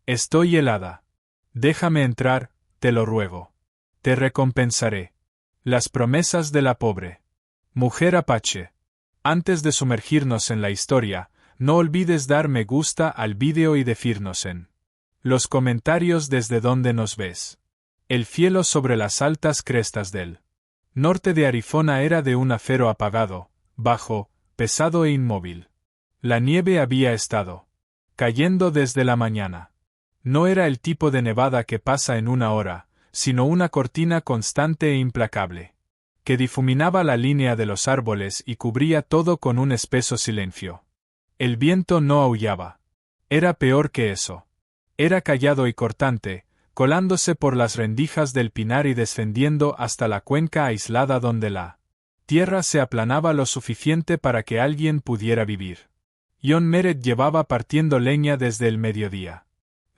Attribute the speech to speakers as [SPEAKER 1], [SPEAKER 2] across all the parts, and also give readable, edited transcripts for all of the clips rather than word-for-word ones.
[SPEAKER 1] Estoy helada. Déjame entrar, te lo ruego. Te recompensaré. Las promesas de la pobre mujer apache. Antes de sumergirnos en la historia, no olvides dar me gusta al vídeo y decirnos en los comentarios desde donde nos ves. El cielo sobre las altas crestas del norte de Arizona era de un acero apagado, bajo, pesado e inmóvil. La nieve había estado cayendo desde la mañana. No era el tipo de nevada que pasa en una hora, sino una cortina constante e implacable, que difuminaba la línea de los árboles y cubría todo con un espeso silencio. El viento no aullaba. Era peor que eso. Era callado y cortante, colándose por las rendijas del pinar y descendiendo hasta la cuenca aislada donde la tierra se aplanaba lo suficiente para que alguien pudiera vivir. John Meret llevaba partiendo leña desde el mediodía.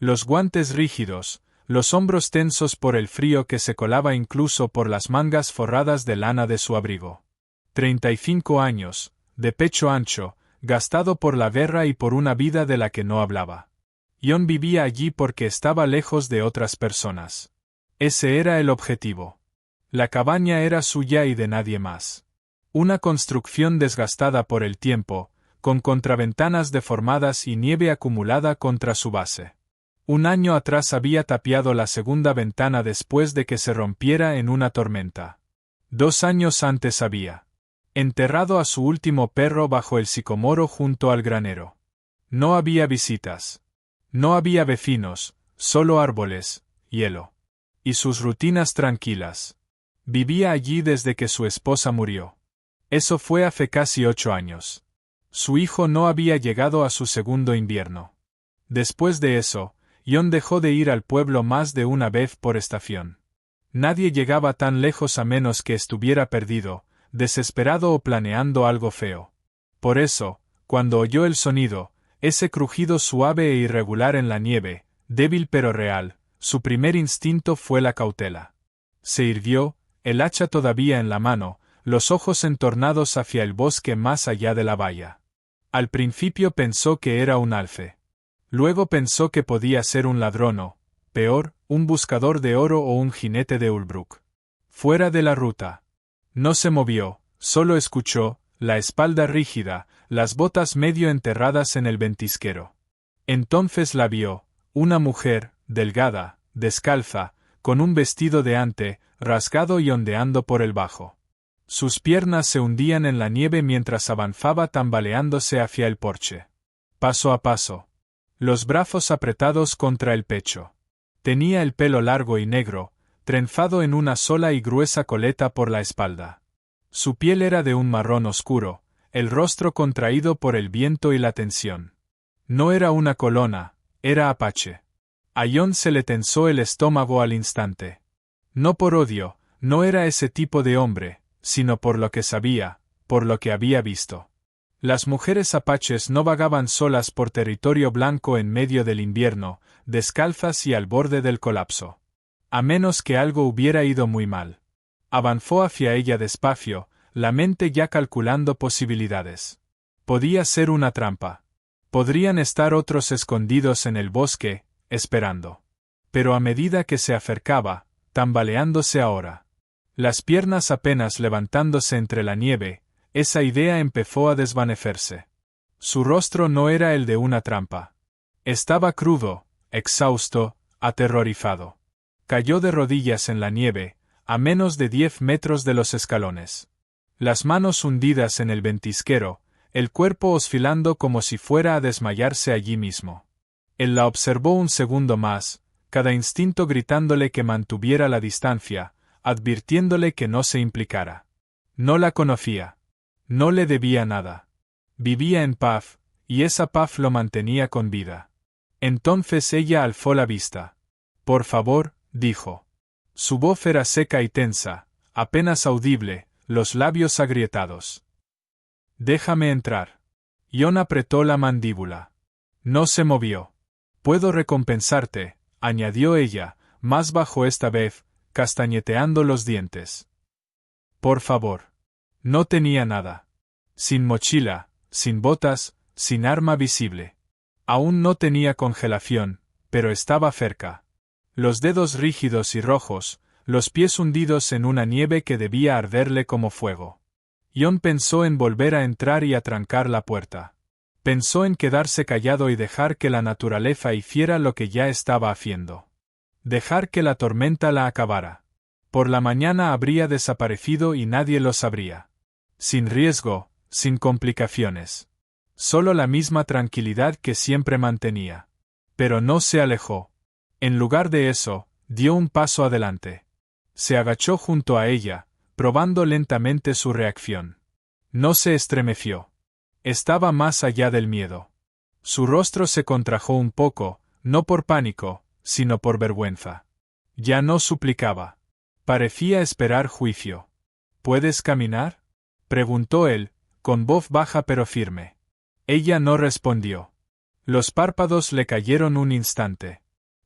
[SPEAKER 1] Los guantes rígidos, los hombros tensos por el frío que se colaba incluso por las mangas forradas de lana de su abrigo. 35 años, de pecho ancho, gastado por la guerra y por una vida de la que no hablaba. John vivía allí porque estaba lejos de otras personas. Ese era el objetivo. La cabaña era suya y de nadie más. Una construcción desgastada por el tiempo, con contraventanas deformadas y nieve acumulada contra su base. Un año atrás había tapiado la segunda ventana después de que se rompiera en una tormenta. 2 años antes había enterrado a su último perro bajo el sicomoro junto al granero. No había visitas. No había vecinos, solo árboles, hielo. Y sus rutinas tranquilas. Vivía allí desde que su esposa murió. Eso fue hace casi 8 años. Su hijo no había llegado a su segundo invierno. Después de eso, John dejó de ir al pueblo más de una vez por estación. Nadie llegaba tan lejos a menos que estuviera perdido, desesperado o planeando algo feo. Por eso, cuando oyó el sonido, ese crujido suave e irregular en la nieve, débil pero real, su primer instinto fue la cautela. Se irguió, el hacha todavía en la mano, los ojos entornados hacia el bosque más allá de la valla. Al principio pensó que era un alce. Luego pensó que podía ser un ladrón o, peor, un buscador de oro o un jinete de Ulbruk. Fuera de la ruta. No se movió, solo escuchó, la espalda rígida, las botas medio enterradas en el ventisquero. Entonces la vio, una mujer, delgada, descalza, con un vestido de ante, rasgado y ondeando por el bajo. Sus piernas se hundían en la nieve mientras avanzaba tambaleándose hacia el porche. Paso a paso. Los brazos apretados contra el pecho. Tenía el pelo largo y negro, trenzado en una sola y gruesa coleta por la espalda. Su piel era de un marrón oscuro, el rostro contraído por el viento y la tensión. No era una colona, era apache. A John se le tensó el estómago al instante. No por odio, no era ese tipo de hombre, sino por lo que sabía, por lo que había visto. Las mujeres apaches no vagaban solas por territorio blanco en medio del invierno, descalzas y al borde del colapso. A menos que algo hubiera ido muy mal. Avanzó hacia ella despacio, la mente ya calculando posibilidades. Podía ser una trampa. Podrían estar otros escondidos en el bosque, esperando. Pero a medida que se acercaba, tambaleándose ahora, las piernas apenas levantándose entre la nieve, esa idea empezó a desvanecerse. Su rostro no era el de una trampa. Estaba crudo, exhausto, aterrorizado. Cayó de rodillas en la nieve, a menos de 10 metros de los escalones. Las manos hundidas en el ventisquero, el cuerpo oscilando como si fuera a desmayarse allí mismo. Él la observó un segundo más, cada instinto gritándole que mantuviera la distancia, advirtiéndole que no se implicara. No la conocía. No le debía nada. Vivía en paz, y esa paz lo mantenía con vida. Entonces ella alzó la vista. Por favor, dijo. Su voz era seca y tensa, apenas audible, los labios agrietados. Déjame entrar. John apretó la mandíbula. No se movió. Puedo recompensarte, añadió ella, más bajo esta vez, castañeteando los dientes. Por favor. No tenía nada. Sin mochila, sin botas, sin arma visible. Aún no tenía congelación, pero estaba cerca. Los dedos rígidos y rojos, los pies hundidos en una nieve que debía arderle como fuego. Jon pensó en volver a entrar y atrancar la puerta. Pensó en quedarse callado y dejar que la naturaleza hiciera lo que ya estaba haciendo. Dejar que la tormenta la acabara. Por la mañana habría desaparecido y nadie lo sabría. Sin riesgo, sin complicaciones. Solo la misma tranquilidad que siempre mantenía. Pero no se alejó. En lugar de eso, dio un paso adelante. Se agachó junto a ella, probando lentamente su reacción. No se estremeció. Estaba más allá del miedo. Su rostro se contrajo un poco, no por pánico, sino por vergüenza. Ya no suplicaba. Parecía esperar juicio. ¿Puedes caminar?, preguntó él, con voz baja pero firme. Ella no respondió. Los párpados le cayeron un instante.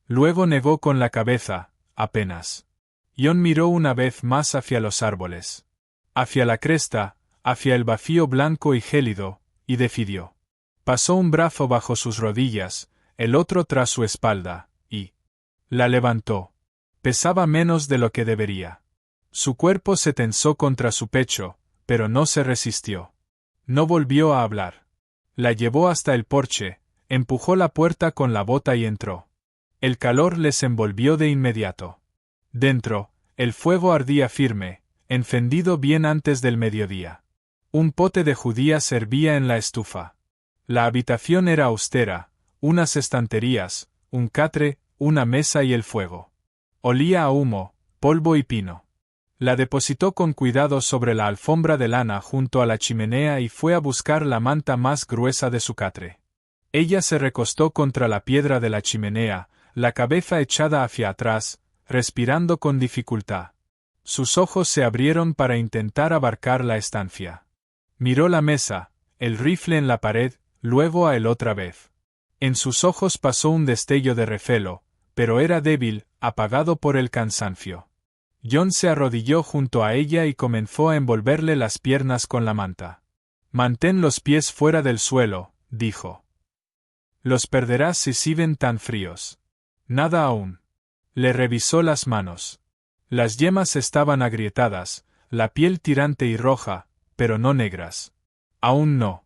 [SPEAKER 1] Luego negó con la cabeza, apenas. Jon miró una vez más hacia los árboles. Hacia la cresta, hacia el vacío blanco y gélido, y decidió. Pasó un brazo bajo sus rodillas, el otro tras su espalda, y la levantó. Pesaba menos de lo que debería. Su cuerpo se tensó contra su pecho, pero no se resistió. No volvió a hablar. La llevó hasta el porche, empujó la puerta con la bota y entró. El calor les envolvió de inmediato. Dentro, el fuego ardía firme, encendido bien antes del mediodía. Un pote de judías hervía en la estufa. La habitación era austera, unas estanterías, un catre, una mesa y el fuego. Olía a humo, polvo y pino. La depositó con cuidado sobre la alfombra de lana junto a la chimenea y fue a buscar la manta más gruesa de su catre. Ella se recostó contra la piedra de la chimenea, la cabeza echada hacia atrás, respirando con dificultad. Sus ojos se abrieron para intentar abarcar la estancia. Miró la mesa, el rifle en la pared, luego a él otra vez. En sus ojos pasó un destello de recelo, pero era débil, apagado por el cansancio. Jon se arrodilló junto a ella y comenzó a envolverle las piernas con la manta. «Mantén los pies fuera del suelo», dijo. «Los perderás si siguen tan fríos». «Nada aún». Le revisó las manos. Las yemas estaban agrietadas, la piel tirante y roja, pero no negras. «Aún no».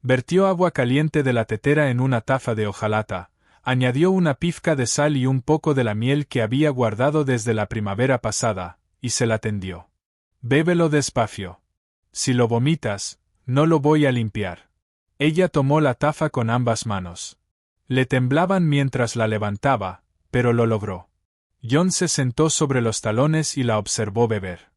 [SPEAKER 1] Vertió agua caliente de la tetera en una taza de hojalata, añadió una pizca de sal y un poco de la miel que había guardado desde la primavera pasada, y se la tendió. «Bébelo despacio. Si lo vomitas, no lo voy a limpiar». Ella tomó la taza con ambas manos. Le temblaban mientras la levantaba, pero lo logró. Jon se sentó sobre los talones y la observó beber.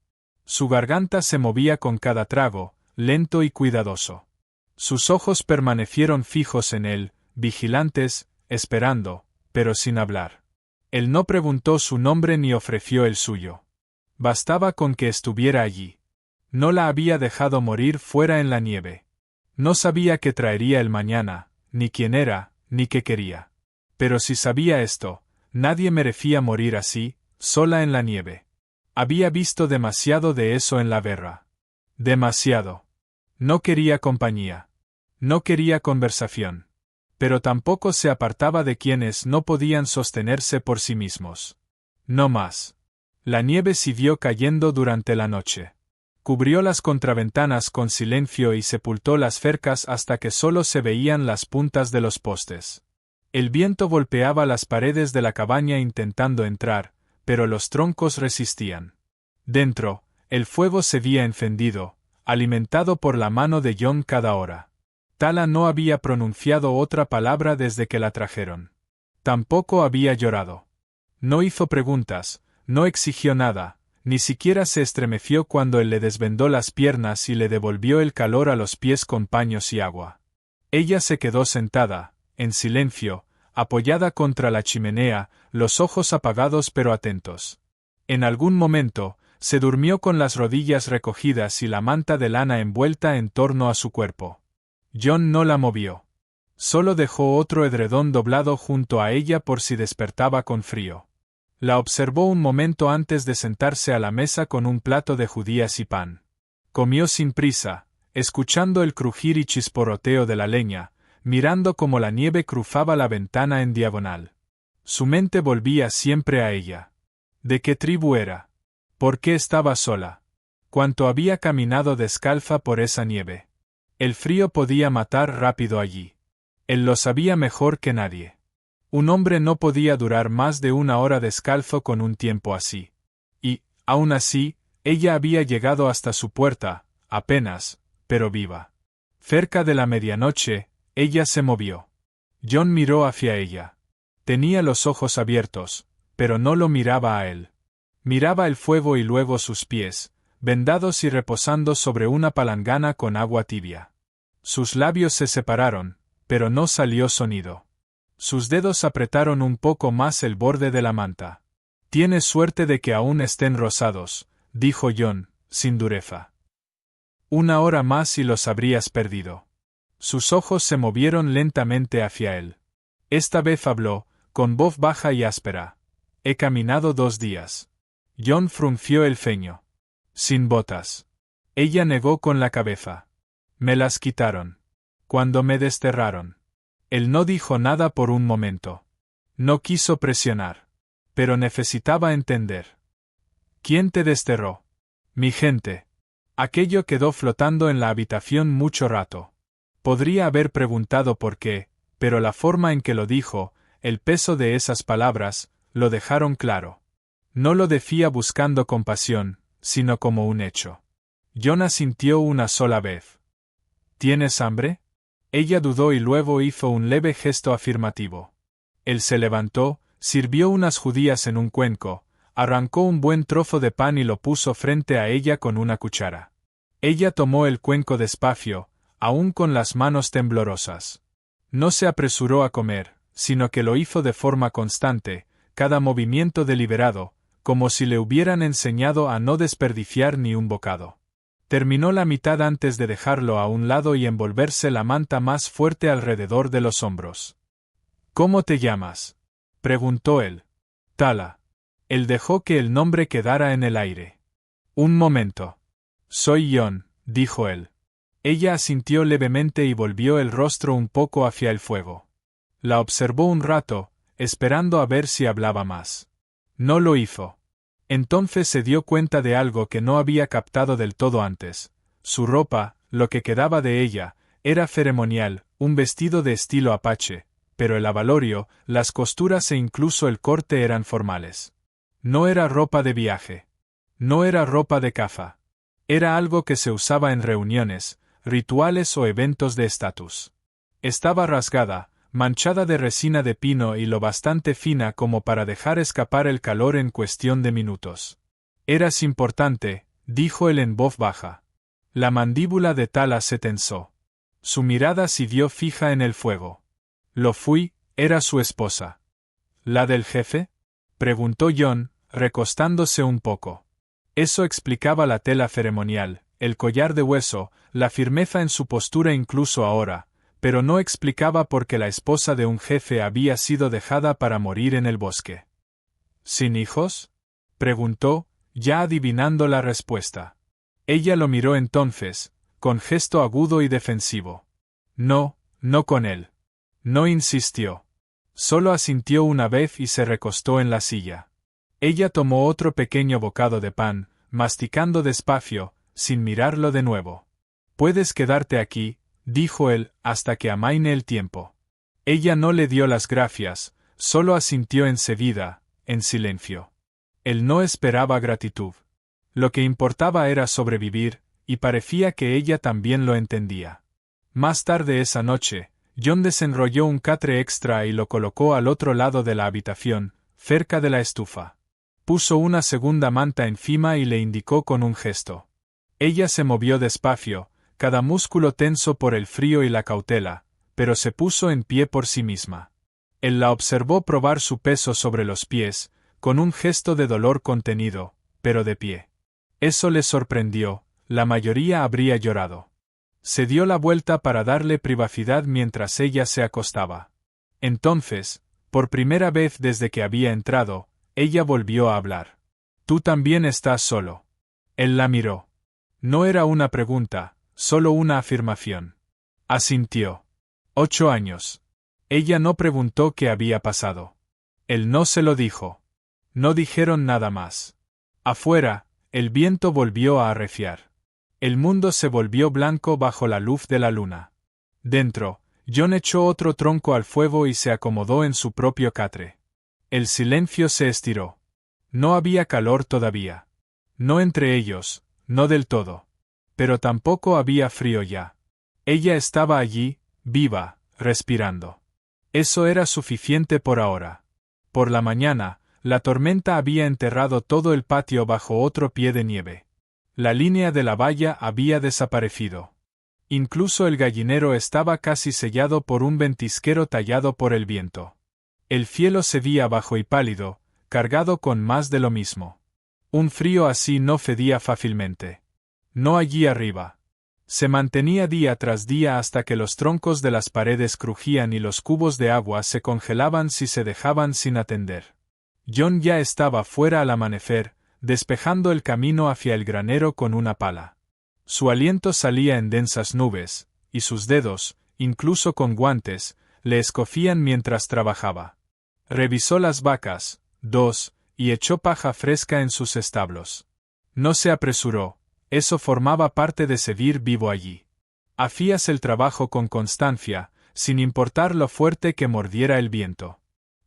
[SPEAKER 1] Su garganta se movía con cada trago, lento y cuidadoso. Sus ojos permanecieron fijos en él, vigilantes, esperando, pero sin hablar. Él no preguntó su nombre ni ofreció el suyo. Bastaba con que estuviera allí. No la había dejado morir fuera en la nieve. No sabía qué traería el mañana, ni quién era, ni qué quería. Pero si sabía esto, nadie merecía morir así, sola en la nieve. Había visto demasiado de eso en la guerra. Demasiado. No quería compañía. No quería conversación. Pero tampoco se apartaba de quienes no podían sostenerse por sí mismos. No más. La nieve siguió cayendo durante la noche. Cubrió las contraventanas con silencio y sepultó las cercas hasta que solo se veían las puntas de los postes. El viento golpeaba las paredes de la cabaña intentando entrar, pero los troncos resistían. Dentro, el fuego se había encendido, alimentado por la mano de Jon cada hora. Tala no había pronunciado otra palabra desde que la trajeron. Tampoco había llorado. No hizo preguntas, no exigió nada, ni siquiera se estremeció cuando él le desvendó las piernas y le devolvió el calor a los pies con paños y agua. Ella se quedó sentada, en silencio, apoyada contra la chimenea, los ojos apagados pero atentos. En algún momento, se durmió con las rodillas recogidas y la manta de lana envuelta en torno a su cuerpo. Jon no la movió. Solo dejó otro edredón doblado junto a ella por si despertaba con frío. La observó un momento antes de sentarse a la mesa con un plato de judías y pan. Comió sin prisa, escuchando el crujir y chisporroteo de la leña, mirando cómo la nieve cruzaba la ventana en diagonal. Su mente volvía siempre a ella. ¿De qué tribu era? ¿Por qué estaba sola? ¿Cuánto había caminado descalza por esa nieve? El frío podía matar rápido allí. Él lo sabía mejor que nadie. Un hombre no podía durar más de 1 hora descalzo con un tiempo así. Y, aún así, ella había llegado hasta su puerta, apenas, pero viva. Cerca de la medianoche, ella se movió. John miró hacia ella. Tenía los ojos abiertos, pero no lo miraba a él. Miraba el fuego y luego sus pies, vendados y reposando sobre una palangana con agua tibia. Sus labios se separaron, pero no salió sonido. Sus dedos apretaron un poco más el borde de la manta. «Tienes suerte de que aún estén rosados», dijo John, sin dureza. 1 hora más y los habrías perdido. Sus ojos se movieron lentamente hacia él. Esta vez habló, con voz baja y áspera. «He caminado 2 días». John frunció el ceño. «Sin botas». Ella negó con la cabeza. «Me las quitaron. Cuando me desterraron». Él no dijo nada por un momento. No quiso presionar. Pero necesitaba entender. «¿Quién te desterró?» «Mi gente». Aquello quedó flotando en la habitación mucho rato. Podría haber preguntado por qué, pero la forma en que lo dijo, el peso de esas palabras, lo dejaron claro. No lo decía buscando compasión, sino como un hecho. John asintió una sola vez. «¿Tienes hambre?» Ella dudó y luego hizo un leve gesto afirmativo. Él se levantó, sirvió unas judías en un cuenco, arrancó un buen trozo de pan y lo puso frente a ella con una cuchara. Ella tomó el cuenco despacio, aún con las manos temblorosas. No se apresuró a comer, sino que lo hizo de forma constante, cada movimiento deliberado, como si le hubieran enseñado a no desperdiciar ni un bocado. Terminó la mitad antes de dejarlo a un lado y envolverse la manta más fuerte alrededor de los hombros. «¿Cómo te llamas?», preguntó él. «Tala». Él dejó que el nombre quedara en el aire. «Un momento». «Soy John», dijo él. Ella asintió levemente y volvió el rostro un poco hacia el fuego. La observó un rato, esperando a ver si hablaba más. No lo hizo. Entonces se dio cuenta de algo que no había captado del todo antes. Su ropa, lo que quedaba de ella, era ceremonial, un vestido de estilo apache, pero el abalorio, las costuras e incluso el corte eran formales. No era ropa de viaje. No era ropa de caza. Era algo que se usaba en reuniones, rituales o eventos de estatus. Estaba rasgada, manchada de resina de pino y lo bastante fina como para dejar escapar el calor en cuestión de minutos. «Eras importante», dijo él en voz baja. La mandíbula de Tala se tensó. Su mirada siguió fija en el fuego. «Lo fui», era su esposa. «¿La del jefe?», preguntó John, recostándose un poco. Eso explicaba la tela ceremonial, el collar de hueso, la firmeza en su postura incluso ahora, pero no explicaba por qué la esposa de un jefe había sido dejada para morir en el bosque. «¿Sin hijos?», preguntó, ya adivinando la respuesta. Ella lo miró entonces, con gesto agudo y defensivo. «No, no con él». No insistió. Solo asintió una vez y se recostó en la silla. Ella tomó otro pequeño bocado de pan, masticando despacio, sin mirarlo de nuevo. «Puedes quedarte aquí», dijo él, «hasta que amaine el tiempo». Ella no le dio las gracias, solo asintió enseguida, en silencio. Él no esperaba gratitud. Lo que importaba era sobrevivir, y parecía que ella también lo entendía. Más tarde esa noche, John desenrolló un catre extra y lo colocó al otro lado de la habitación, cerca de la estufa. Puso una segunda manta encima y le indicó con un gesto. Ella se movió despacio, cada músculo tenso por el frío y la cautela, pero se puso en pie por sí misma. Él la observó probar su peso sobre los pies, con un gesto de dolor contenido, pero de pie. Eso le sorprendió, la mayoría habría llorado. Se dio la vuelta para darle privacidad mientras ella se acostaba. Entonces, por primera vez desde que había entrado, ella volvió a hablar. «¿Tú también estás solo?». Él la miró. No era una pregunta, solo una afirmación. Asintió. 8 años. Ella no preguntó qué había pasado. Él no se lo dijo. No dijeron nada más. Afuera, el viento volvió a arreciar. El mundo se volvió blanco bajo la luz de la luna. Dentro, John echó otro tronco al fuego y se acomodó en su propio catre. El silencio se estiró. No había calor todavía. No entre ellos, no del todo. Pero tampoco había frío ya. Ella estaba allí, viva, respirando. Eso era suficiente por ahora. Por la mañana, la tormenta había enterrado todo el patio bajo otro pie de nieve. La línea de la valla había desaparecido. Incluso el gallinero estaba casi sellado por un ventisquero tallado por el viento. El cielo se veía bajo y pálido, cargado con más de lo mismo. Un frío así no fedía fácilmente. No allí arriba. Se mantenía día tras día hasta que los troncos de las paredes crujían y los cubos de agua se congelaban si se dejaban sin atender. John ya estaba fuera al amanecer, despejando el camino hacia el granero con una pala. Su aliento salía en densas nubes, y sus dedos, incluso con guantes, le escocían mientras trabajaba. Revisó las vacas, 2, y echó paja fresca en sus establos. No se apresuró, eso formaba parte de seguir vivo allí. Hacías el trabajo con constancia, sin importar lo fuerte que mordiera el viento.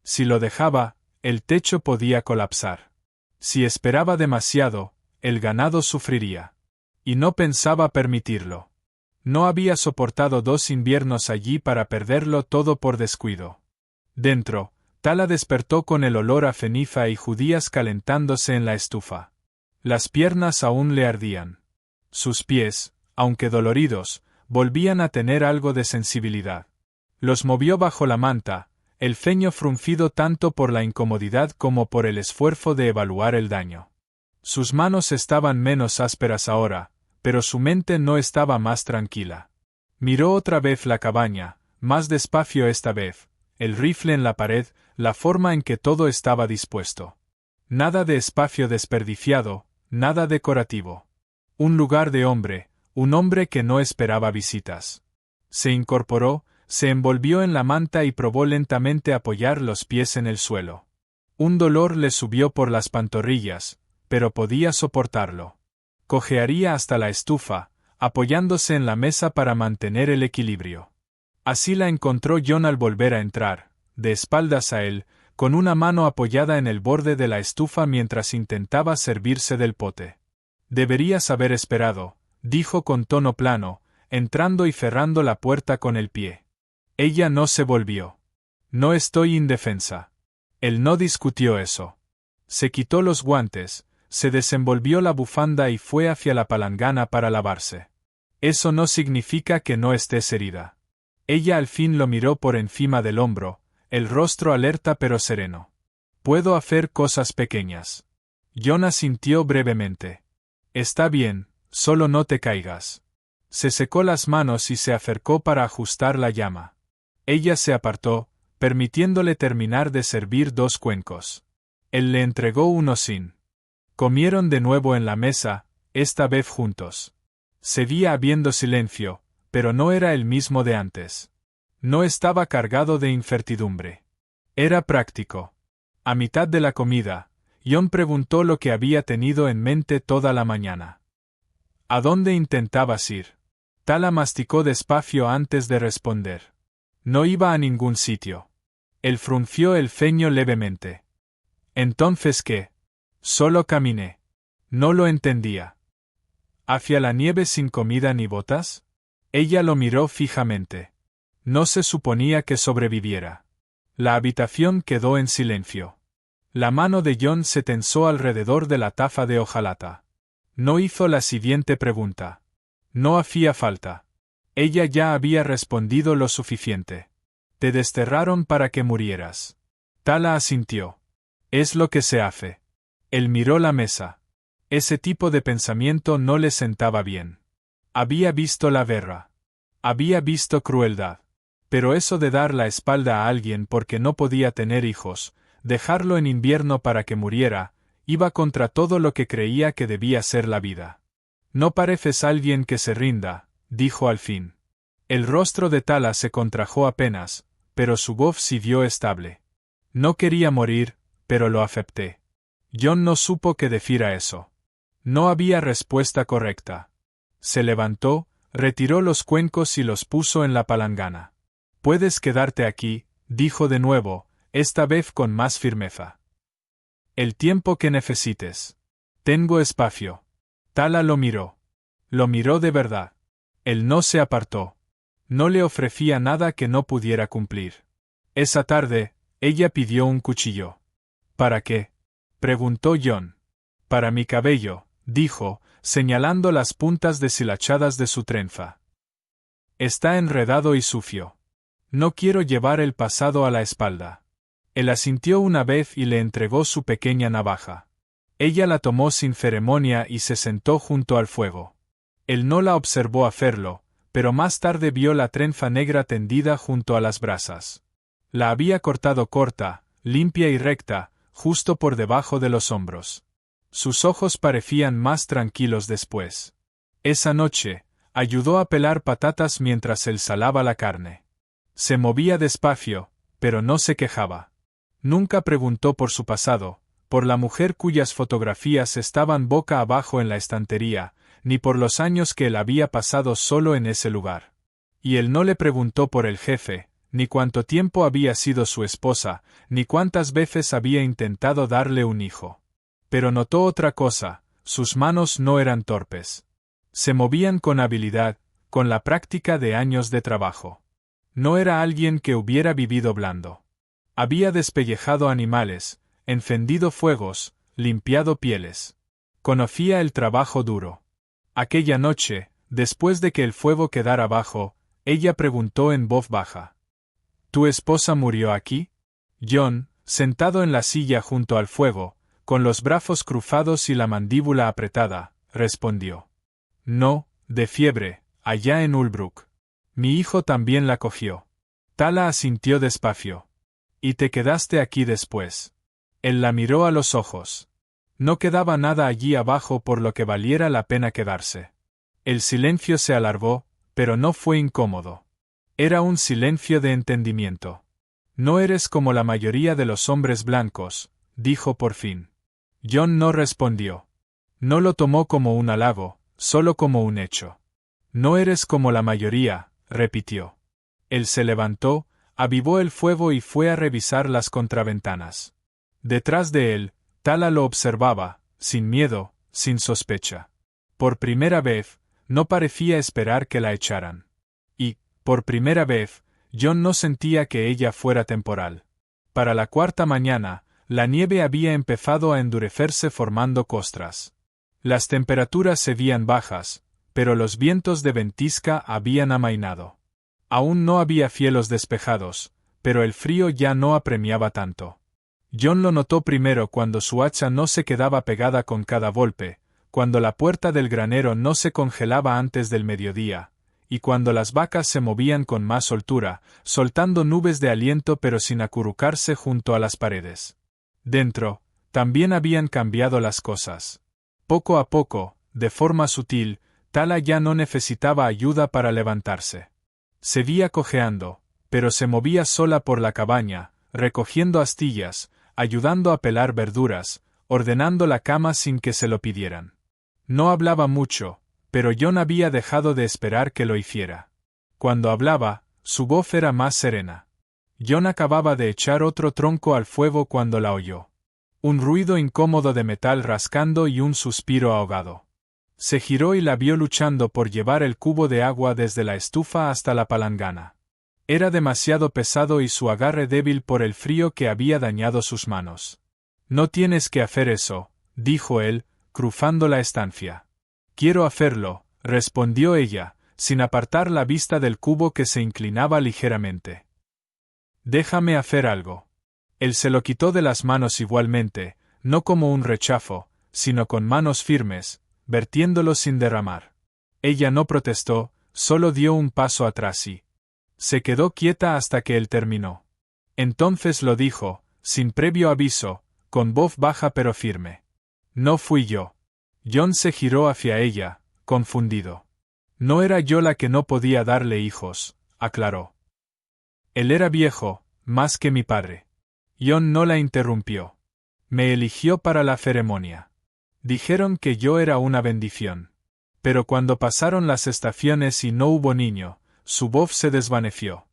[SPEAKER 1] Si lo dejaba, el techo podía colapsar. Si esperaba demasiado, el ganado sufriría. Y no pensaba permitirlo. No había soportado 2 inviernos allí para perderlo todo por descuido. Dentro, Tala despertó con el olor a ceniza y judías calentándose en la estufa. Las piernas aún le ardían. Sus pies, aunque doloridos, volvían a tener algo de sensibilidad. Los movió bajo la manta, el ceño fruncido tanto por la incomodidad como por el esfuerzo de evaluar el daño. Sus manos estaban menos ásperas ahora, pero su mente no estaba más tranquila. Miró otra vez la cabaña, más despacio esta vez, el rifle en la pared, la forma en que todo estaba dispuesto. Nada de espacio desperdiciado, nada decorativo. Un lugar de hombre, un hombre que no esperaba visitas. Se incorporó, se envolvió en la manta y probó lentamente apoyar los pies en el suelo. Un dolor le subió por las pantorrillas, pero podía soportarlo. Cojearía hasta la estufa, apoyándose en la mesa para mantener el equilibrio. Así la encontró John al volver a entrar, de espaldas a él, con una mano apoyada en el borde de la estufa mientras intentaba servirse del pote. Deberías haber esperado, dijo con tono plano, entrando y cerrando la puerta con el pie. Ella no se volvió. No estoy indefensa. Él no discutió eso. Se quitó los guantes, se desenvolvió la bufanda y fue hacia la palangana para lavarse. Eso no significa que no estés herida. Ella al fin lo miró por encima del hombro, el rostro alerta pero sereno. Puedo hacer cosas pequeñas. John asintió brevemente. Está bien, solo no te caigas. Se secó las manos y se acercó para ajustar la llama. Ella se apartó, permitiéndole terminar de servir 2 cuencos. Él le entregó uno sin. Comieron de nuevo en la mesa, esta vez juntos. Seguía habiendo silencio, pero no era el mismo de antes. No estaba cargado de incertidumbre. Era práctico. A mitad de la comida, John preguntó lo que había tenido en mente toda la mañana. ¿A dónde intentabas ir? Tala masticó despacio antes de responder. No iba a ningún sitio. Él frunció el ceño levemente. ¿Entonces qué? Solo caminé. No lo entendía. ¿Hacia la nieve sin comida ni botas? Ella lo miró fijamente. No se suponía que sobreviviera. La habitación quedó en silencio. La mano de John se tensó alrededor de la taza de hojalata. No hizo la siguiente pregunta. No hacía falta. Ella ya había respondido lo suficiente. Te desterraron para que murieras. Tala asintió. Es lo que se hace. Él miró la mesa. Ese tipo de pensamiento no le sentaba bien. Había visto la guerra. Había visto crueldad. Pero eso de dar la espalda a alguien porque no podía tener hijos, dejarlo en invierno para que muriera, iba contra todo lo que creía que debía ser la vida. No pareces alguien que se rinda, dijo al fin. El rostro de Tala se contrajo apenas, pero su voz siguió estable. No quería morir, pero lo acepté. John no supo qué decir a eso. No había respuesta correcta. Se levantó, retiró los cuencos y los puso en la palangana. Puedes quedarte aquí, dijo de nuevo, esta vez con más firmeza. El tiempo que necesites. Tengo espacio. Tala lo miró. Lo miró de verdad. Él no se apartó. No le ofrecía nada que no pudiera cumplir. Esa tarde, ella pidió un cuchillo. ¿Para qué?, preguntó John. Para mi cabello, dijo, señalando las puntas deshilachadas de su trenza. Está enredado y sucio. No quiero llevar el pasado a la espalda. Él asintió una vez y le entregó su pequeña navaja. Ella la tomó sin ceremonia y se sentó junto al fuego. Él no la observó hacerlo, pero más tarde vio la trenza negra tendida junto a las brasas. La había cortado corta, limpia y recta, justo por debajo de los hombros. Sus ojos parecían más tranquilos después. Esa noche, ayudó a pelar patatas mientras él salaba la carne. Se movía despacio, pero no se quejaba. Nunca preguntó por su pasado, por la mujer cuyas fotografías estaban boca abajo en la estantería, ni por los años que él había pasado solo en ese lugar. Y él no le preguntó por el jefe, ni cuánto tiempo había sido su esposa, ni cuántas veces había intentado darle un hijo. Pero notó otra cosa, sus manos no eran torpes. Se movían con habilidad, con la práctica de años de trabajo. No era alguien que hubiera vivido blando. Había despellejado animales, encendido fuegos, limpiado pieles. Conocía el trabajo duro. Aquella noche, después de que el fuego quedara bajo, ella preguntó en voz baja. ¿Tu esposa murió aquí? John, sentado en la silla junto al fuego, con los brazos cruzados y la mandíbula apretada, respondió. No, de fiebre, allá en Ulbrook. Mi hijo también la cogió. Tala asintió despacio. ¿Y te quedaste aquí después? Él la miró a los ojos. No quedaba nada allí abajo por lo que valiera la pena quedarse. El silencio se alargó, pero no fue incómodo. Era un silencio de entendimiento. No eres como la mayoría de los hombres blancos, dijo por fin. John no respondió. No lo tomó como un halago, solo como un hecho. No eres como la mayoría, repitió. Él se levantó, avivó el fuego y fue a revisar las contraventanas. Detrás de él, Tala lo observaba, sin miedo, sin sospecha. Por primera vez, no parecía esperar que la echaran. Y, por primera vez, John no sentía que ella fuera temporal. Para la cuarta mañana, la nieve había empezado a endurecerse formando costras. Las temperaturas se veían bajas, pero los vientos de ventisca habían amainado. Aún no había cielos despejados, pero el frío ya no apremiaba tanto. John lo notó primero cuando su hacha no se quedaba pegada con cada golpe, cuando la puerta del granero no se congelaba antes del mediodía, y cuando las vacas se movían con más soltura, soltando nubes de aliento pero sin acurrucarse junto a las paredes. Dentro, también habían cambiado las cosas. Poco a poco, de forma sutil, Tala ya no necesitaba ayuda para levantarse. Seguía cojeando, pero se movía sola por la cabaña, recogiendo astillas, ayudando a pelar verduras, ordenando la cama sin que se lo pidieran. No hablaba mucho, pero John había dejado de esperar que lo hiciera. Cuando hablaba, su voz era más serena. John acababa de echar otro tronco al fuego cuando la oyó. Un ruido incómodo de metal rascando y un suspiro ahogado. Se giró y la vio luchando por llevar el cubo de agua desde la estufa hasta la palangana. Era demasiado pesado y su agarre débil por el frío que había dañado sus manos. No tienes que hacer eso, dijo él, cruzando la estancia. Quiero hacerlo, respondió ella, sin apartar la vista del cubo que se inclinaba ligeramente. Déjame hacer algo. Él se lo quitó de las manos igualmente, no como un rechazo, sino con manos firmes, vertiéndolo sin derramar. Ella no protestó, solo dio un paso atrás y se quedó quieta hasta que él terminó. Entonces lo dijo, sin previo aviso, con voz baja pero firme. No fui yo. John se giró hacia ella, confundido. No era yo la que no podía darle hijos, aclaró. Él era viejo, más que mi padre. Jon no la interrumpió. Me eligió para la ceremonia. Dijeron que yo era una bendición. Pero cuando pasaron las estaciones y no hubo niño, su voz se desvaneció.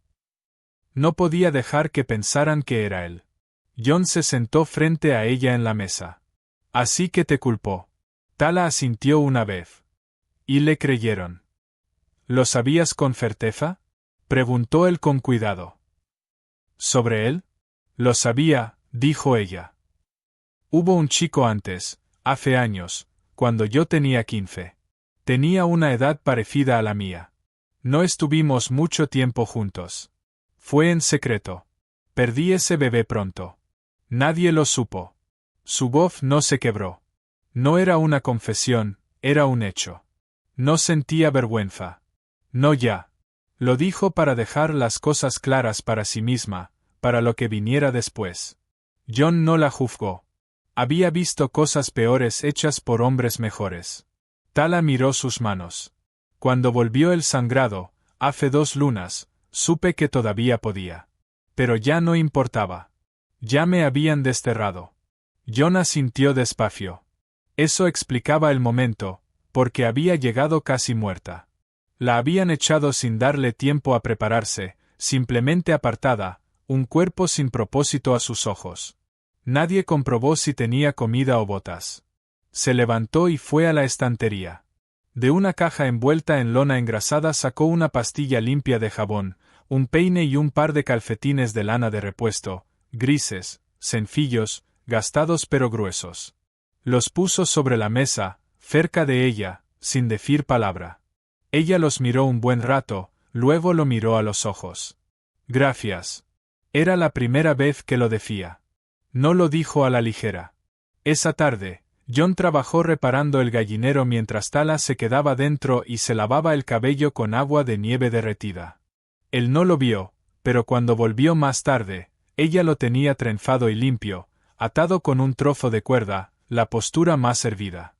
[SPEAKER 1] No podía dejar que pensaran que era él. Jon se sentó frente a ella en la mesa. Así que te culpó. Tala asintió una vez. Y le creyeron. ¿Lo sabías con certeza? Preguntó él con cuidado. ¿Sobre él? Lo sabía, dijo ella. Hubo un chico antes, hace años, cuando yo tenía 15. Tenía una edad parecida a la mía. No estuvimos mucho tiempo juntos. Fue en secreto. Perdí ese bebé pronto. Nadie lo supo. Su voz no se quebró. No era una confesión, era un hecho. No sentía vergüenza. No ya. Lo dijo para dejar las cosas claras para sí misma, para lo que viniera después. Jon no la juzgó. Había visto cosas peores hechas por hombres mejores. Tala miró sus manos. Cuando volvió el sangrado, hace 2 lunas, supe que todavía podía. Pero ya no importaba. Ya me habían desterrado. Jon asintió despacio. Eso explicaba el momento, porque había llegado casi muerta. La habían echado sin darle tiempo a prepararse, simplemente apartada, un cuerpo sin propósito a sus ojos. Nadie comprobó si tenía comida o botas. Se levantó y fue a la estantería. De una caja envuelta en lona engrasada sacó una pastilla limpia de jabón, un peine y un par de calcetines de lana de repuesto, grises, sencillos, gastados pero gruesos. Los puso sobre la mesa, cerca de ella, sin decir palabra. Ella los miró un buen rato, luego lo miró a los ojos. Gracias. Era la primera vez que lo decía. No lo dijo a la ligera. Esa tarde, Jon trabajó reparando el gallinero mientras Tala se quedaba dentro y se lavaba el cabello con agua de nieve derretida. Él no lo vio, pero cuando volvió más tarde, ella lo tenía trenzado y limpio, atado con un trozo de cuerda, la postura más hervida.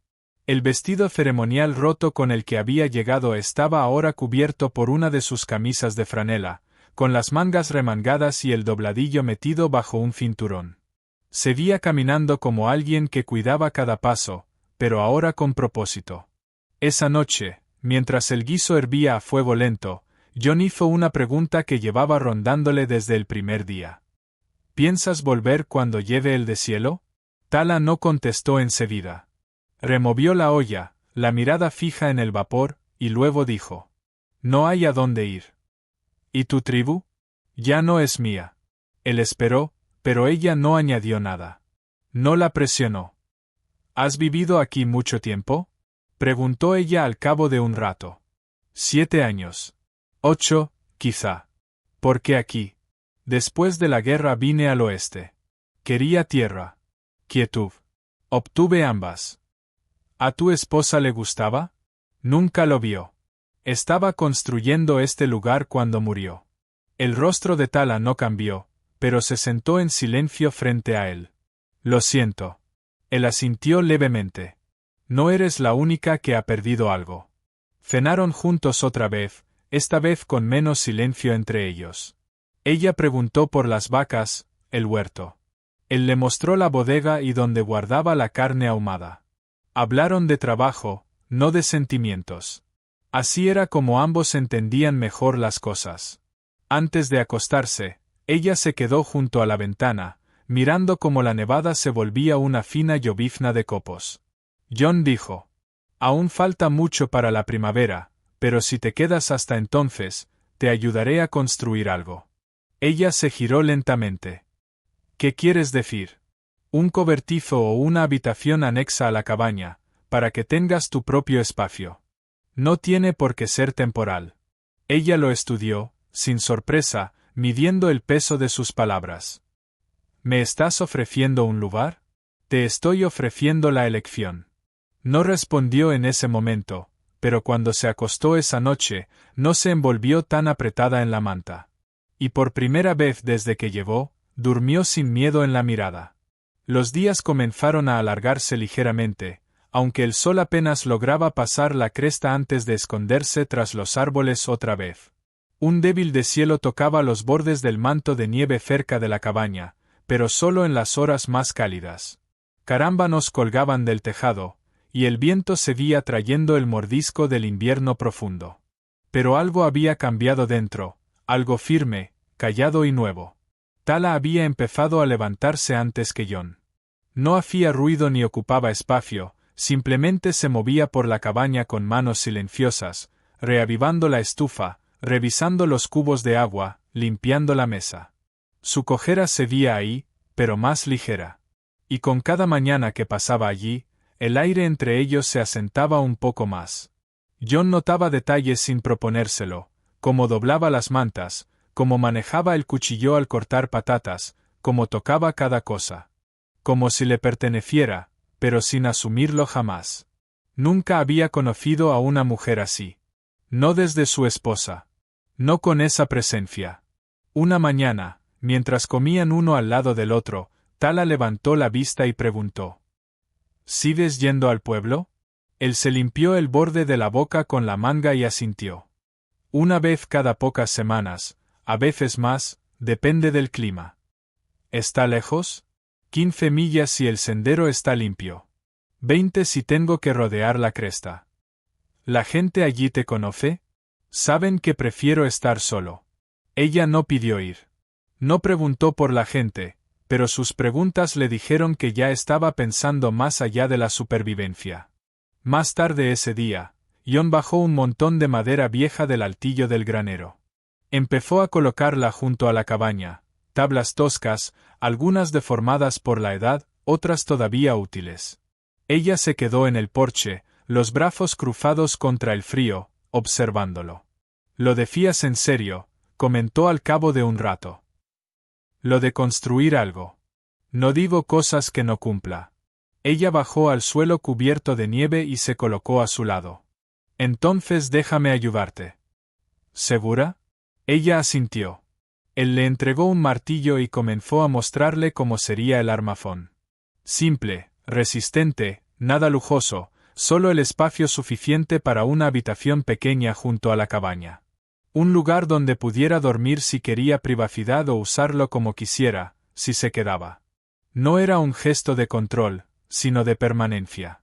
[SPEAKER 1] El vestido ceremonial roto con el que había llegado estaba ahora cubierto por una de sus camisas de franela, con las mangas remangadas y el dobladillo metido bajo un cinturón. Se veía caminando como alguien que cuidaba cada paso, pero ahora con propósito. Esa noche, mientras el guiso hervía a fuego lento, Jon hizo una pregunta que llevaba rondándole desde el primer día. ¿Piensas volver cuando lleve el deshielo? Tala no contestó enseguida. Removió la olla, la mirada fija en el vapor, y luego dijo: No hay a dónde ir. ¿Y tu tribu? Ya no es mía. Él esperó, pero ella no añadió nada. No la presionó. ¿Has vivido aquí mucho tiempo? Preguntó ella al cabo de un rato. 7 años. 8, quizá. ¿Por qué aquí? Después de la guerra vine al oeste. Quería tierra. Quietud. Obtuve ambas. ¿A tu esposa le gustaba? Nunca lo vio. Estaba construyendo este lugar cuando murió. El rostro de Tala no cambió, pero se sentó en silencio frente a él. Lo siento. Él asintió levemente. No eres la única que ha perdido algo. Cenaron juntos otra vez, esta vez con menos silencio entre ellos. Ella preguntó por las vacas, el huerto. Él le mostró la bodega y donde guardaba la carne ahumada. Hablaron de trabajo, no de sentimientos. Así era como ambos entendían mejor las cosas. Antes de acostarse, ella se quedó junto a la ventana, mirando cómo la nevada se volvía una fina llovizna de copos. Jon dijo: Aún falta mucho para la primavera, pero si te quedas hasta entonces, te ayudaré a construir algo. Ella se giró lentamente. ¿Qué quieres decir? Un cobertizo o una habitación anexa a la cabaña, para que tengas tu propio espacio. No tiene por qué ser temporal. Ella lo estudió, sin sorpresa, midiendo el peso de sus palabras. ¿Me estás ofreciendo un lugar? Te estoy ofreciendo la elección. No respondió en ese momento, pero cuando se acostó esa noche, no se envolvió tan apretada en la manta. Y por primera vez desde que llegó, durmió sin miedo en la mirada. Los días comenzaron a alargarse ligeramente, aunque el sol apenas lograba pasar la cresta antes de esconderse tras los árboles otra vez. Un débil deshielo tocaba los bordes del manto de nieve cerca de la cabaña, pero solo en las horas más cálidas. Carámbanos colgaban del tejado, y el viento seguía trayendo el mordisco del invierno profundo. Pero algo había cambiado dentro, algo firme, callado y nuevo. Tala había empezado a levantarse antes que Jon. No hacía ruido ni ocupaba espacio, simplemente se movía por la cabaña con manos silenciosas, reavivando la estufa, revisando los cubos de agua, limpiando la mesa. Su cojera seguía ahí, pero más ligera. Y con cada mañana que pasaba allí, el aire entre ellos se asentaba un poco más. Jon notaba detalles sin proponérselo, cómo doblaba las mantas, cómo manejaba el cuchillo al cortar patatas, cómo tocaba cada cosa. Como si le perteneciera, pero sin asumirlo jamás. Nunca había conocido a una mujer así. No desde su esposa. No con esa presencia. Una mañana, mientras comían uno al lado del otro, Tala levantó la vista y preguntó: ¿Sigues yendo al pueblo? Él se limpió el borde de la boca con la manga y asintió. Una vez cada pocas semanas, a veces más, depende del clima. ¿Está lejos? 15 millas si el sendero está limpio. 20 si tengo que rodear la cresta. ¿La gente allí te conoce? Saben que prefiero estar solo. Ella no pidió ir. No preguntó por la gente, pero sus preguntas le dijeron que ya estaba pensando más allá de la supervivencia. Más tarde ese día, Jon bajó un montón de madera vieja del altillo del granero. Empezó a colocarla junto a la cabaña, tablas toscas, algunas deformadas por la edad, otras todavía útiles. Ella se quedó en el porche, los brazos cruzados contra el frío, observándolo. «¿Lo decías en serio?», comentó al cabo de un rato. «Lo de construir algo. No digo cosas que no cumpla». Ella bajó al suelo cubierto de nieve y se colocó a su lado. «Entonces déjame ayudarte». «¿Segura?». Ella asintió. Él le entregó un martillo y comenzó a mostrarle cómo sería el armazón. Simple, resistente, nada lujoso, solo el espacio suficiente para una habitación pequeña junto a la cabaña. Un lugar donde pudiera dormir si quería privacidad o usarlo como quisiera, si se quedaba. No era un gesto de control, sino de permanencia.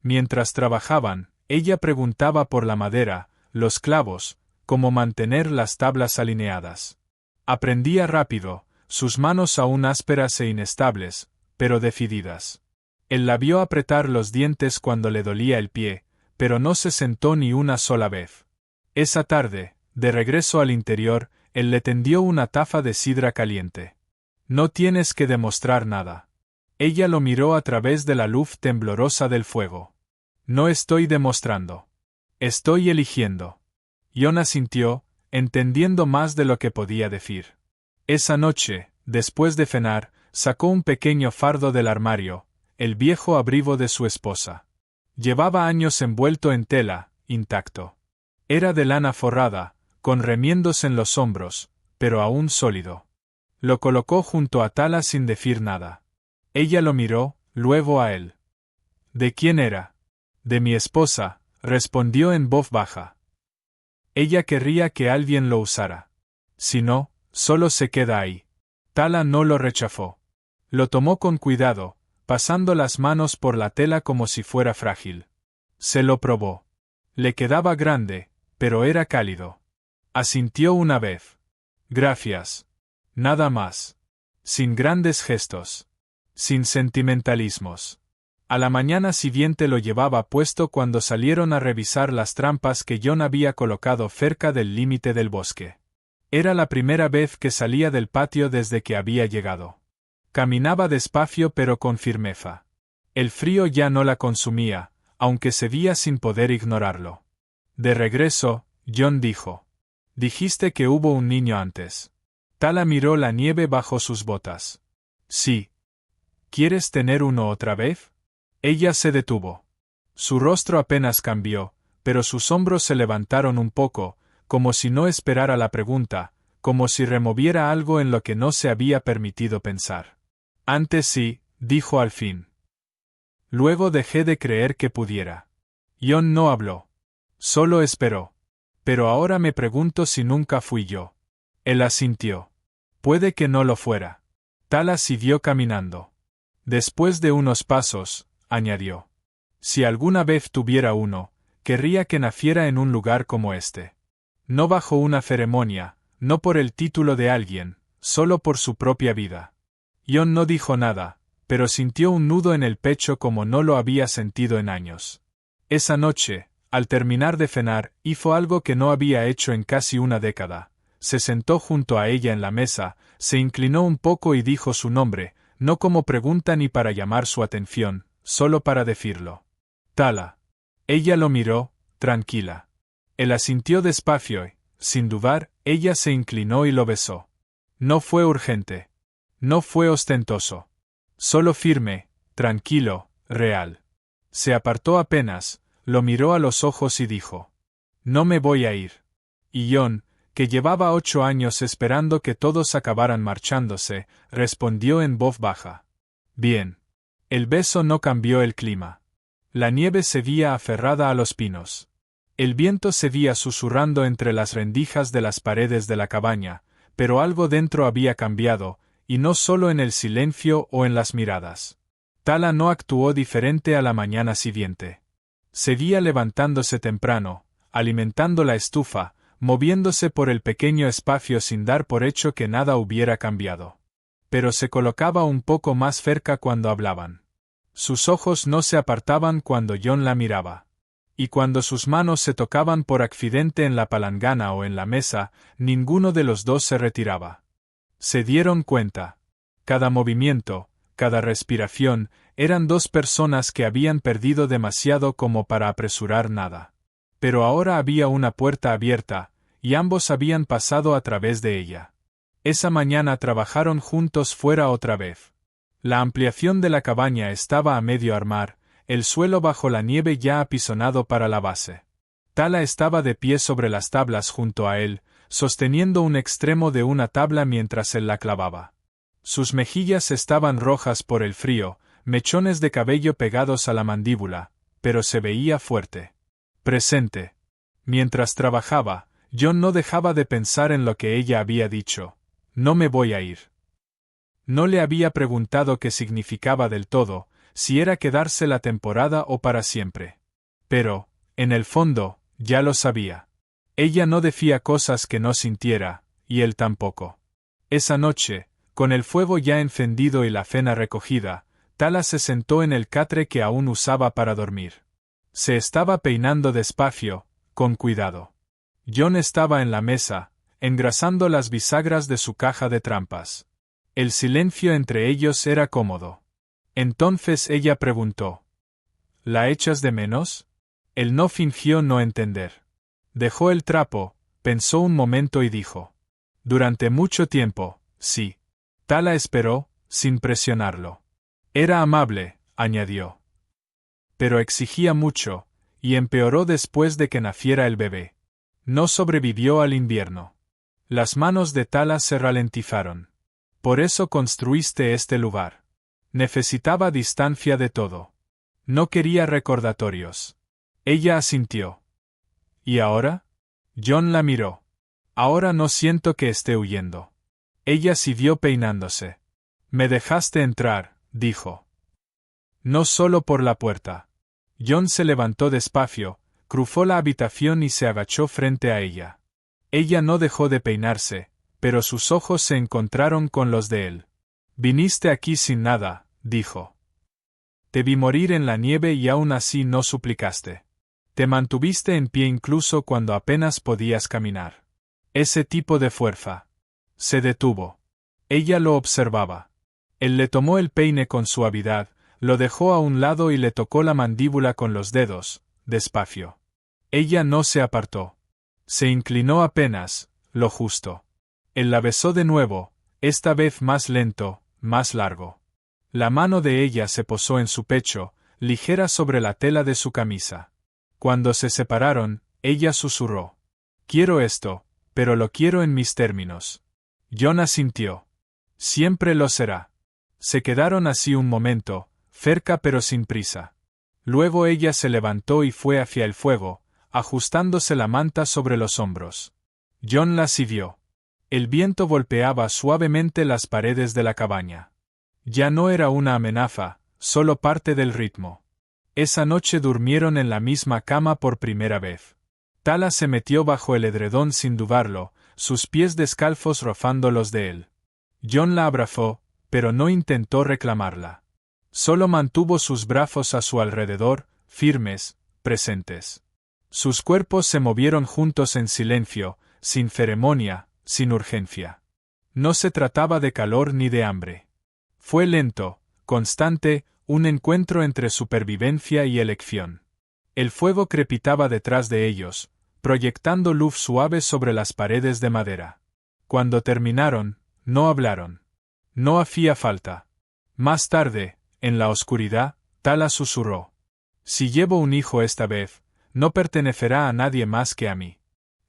[SPEAKER 1] Mientras trabajaban, ella preguntaba por la madera, los clavos, cómo mantener las tablas alineadas. Aprendía rápido, sus manos aún ásperas e inestables, pero decididas. Él la vio apretar los dientes cuando le dolía el pie, pero no se sentó ni una sola vez. Esa tarde, de regreso al interior, él le tendió una taza de sidra caliente. «No tienes que demostrar nada». Ella lo miró a través de la luz temblorosa del fuego. «No estoy demostrando. Estoy eligiendo». Jon asintió, entendiendo más de lo que podía decir. Esa noche, después de cenar, sacó un pequeño fardo del armario, el viejo abrigo de su esposa. Llevaba años envuelto en tela, intacto. Era de lana forrada, con remiendos en los hombros, pero aún sólido. Lo colocó junto a Tala sin decir nada. Ella lo miró, luego a él. «¿De quién era?» «De mi esposa», respondió en voz baja. Ella querría que alguien lo usara. Si no, solo se queda ahí. Tala no lo rechazó. Lo tomó con cuidado, pasando las manos por la tela como si fuera frágil. Se lo probó. Le quedaba grande, pero era cálido. Asintió una vez. «Gracias». Nada más. Sin grandes gestos. Sin sentimentalismos. A la mañana siguiente lo llevaba puesto cuando salieron a revisar las trampas que Jon había colocado cerca del límite del bosque. Era la primera vez que salía del patio desde que había llegado. Caminaba despacio pero con firmeza. El frío ya no la consumía, aunque seguía sin poder ignorarlo. De regreso, Jon dijo: «Dijiste que hubo un niño antes». Tala miró la nieve bajo sus botas. «Sí». «¿Quieres tener uno otra vez?» Ella se detuvo. Su rostro apenas cambió, pero sus hombros se levantaron un poco, como si no esperara la pregunta, como si removiera algo en lo que no se había permitido pensar. «Antes sí», dijo al fin. Luego dejé de creer que pudiera. Jon no habló. Solo esperó. «Pero ahora me pregunto si nunca fui yo». Él asintió. «Puede que no lo fuera. Tala siguió caminando. Después de unos pasos, añadió: si alguna vez tuviera uno, querría que naciera en un lugar como este. No bajo una ceremonia, no por el título de alguien, solo por su propia vida. Jon no dijo nada, pero sintió un nudo en el pecho como no lo había sentido en años. Esa noche, al terminar de cenar, hizo algo que no había hecho en casi una década. Se sentó junto a ella en la mesa, se inclinó un poco y dijo su nombre, no como pregunta ni para llamar su atención, solo para decirlo. Tala. Ella lo miró, tranquila. Él asintió despacio y, sin dudar, ella se inclinó y lo besó. No fue urgente. No fue ostentoso. Solo firme, tranquilo, real. Se apartó apenas, lo miró a los ojos y dijo: no me voy a ir. Y Jon, que llevaba 8 años esperando que todos acabaran marchándose, respondió en voz baja: bien. El beso no cambió el clima. La nieve seguía aferrada a los pinos. El viento seguía susurrando entre las rendijas de las paredes de la cabaña, pero algo dentro había cambiado, y no solo en el silencio o en las miradas. Tala no actuó diferente a la mañana siguiente. Seguía levantándose temprano, alimentando la estufa, moviéndose por el pequeño espacio sin dar por hecho que nada hubiera cambiado. Pero se colocaba un poco más cerca cuando hablaban. Sus ojos no se apartaban cuando Jon la miraba. Y cuando sus manos se tocaban por accidente en la palangana o en la mesa, ninguno de los dos se retiraba. Se dieron cuenta. Cada movimiento, cada respiración, eran dos personas que habían perdido demasiado como para apresurar nada. Pero ahora había una puerta abierta, y ambos habían pasado a través de ella. Esa mañana trabajaron juntos fuera otra vez. La ampliación de la cabaña estaba a medio armar, el suelo bajo la nieve ya apisonado para la base. Tala estaba de pie sobre las tablas junto a él, sosteniendo un extremo de una tabla mientras él la clavaba. Sus mejillas estaban rojas por el frío, mechones de cabello pegados a la mandíbula, pero se veía fuerte. Presente. Mientras trabajaba, Jon no dejaba de pensar en lo que ella había dicho: no me voy a ir. No le había preguntado qué significaba del todo, si era quedarse la temporada o para siempre. Pero, en el fondo, ya lo sabía. Ella no decía cosas que no sintiera, y él tampoco. Esa noche, con el fuego ya encendido y la cena recogida, Tala se sentó en el catre que aún usaba para dormir. Se estaba peinando despacio, con cuidado. Jon estaba en la mesa, engrasando las bisagras de su caja de trampas. El silencio entre ellos era cómodo. Entonces ella preguntó: ¿la echas de menos? Él no fingió no entender. Dejó el trapo, pensó un momento y dijo: durante mucho tiempo, sí. Tala esperó, sin presionarlo. Era amable, añadió. Pero exigía mucho, y empeoró después de que naciera el bebé. No sobrevivió al invierno. Las manos de Tala se ralentizaron. Por eso construiste este lugar. Necesitaba distancia de todo. No quería recordatorios. Ella asintió. ¿Y ahora? Jon la miró. Ahora no siento que esté huyendo. Ella siguió peinándose. Me dejaste entrar, dijo. No solo por la puerta. Jon se levantó despacio, cruzó la habitación y se agachó frente a ella. Ella no dejó de peinarse, pero sus ojos se encontraron con los de él. Viniste aquí sin nada, dijo. Te vi morir en la nieve y aún así no suplicaste. Te mantuviste en pie incluso cuando apenas podías caminar. Ese tipo de fuerza. Se detuvo. Ella lo observaba. Él le tomó el peine con suavidad, lo dejó a un lado y le tocó la mandíbula con los dedos, despacio. Ella no se apartó. Se inclinó apenas, lo justo. Él la besó de nuevo, esta vez más lento, más largo. La mano de ella se posó en su pecho, ligera sobre la tela de su camisa. Cuando se separaron, ella susurró: quiero esto, pero lo quiero en mis términos. Jon asintió. Siempre lo será. Se quedaron así un momento, cerca pero sin prisa. Luego ella se levantó y fue hacia el fuego, ajustándose la manta sobre los hombros. Jon la siguió. El viento golpeaba suavemente las paredes de la cabaña. Ya no era una amenaza, solo parte del ritmo. Esa noche durmieron en la misma cama por primera vez. Tala se metió bajo el edredón sin dudarlo, sus pies descalzos rozando los de él. Jon la abrazó, pero no intentó reclamarla. Solo mantuvo sus brazos a su alrededor, firmes, presentes. Sus cuerpos se movieron juntos en silencio, sin ceremonia, sin urgencia. No se trataba de calor ni de hambre. Fue lento, constante, un encuentro entre supervivencia y elección. El fuego crepitaba detrás de ellos, proyectando luz suave sobre las paredes de madera. Cuando terminaron, no hablaron. No hacía falta. Más tarde, en la oscuridad, Tala susurró: «Si llevo un hijo esta vez, no pertenecerá a nadie más que a mí».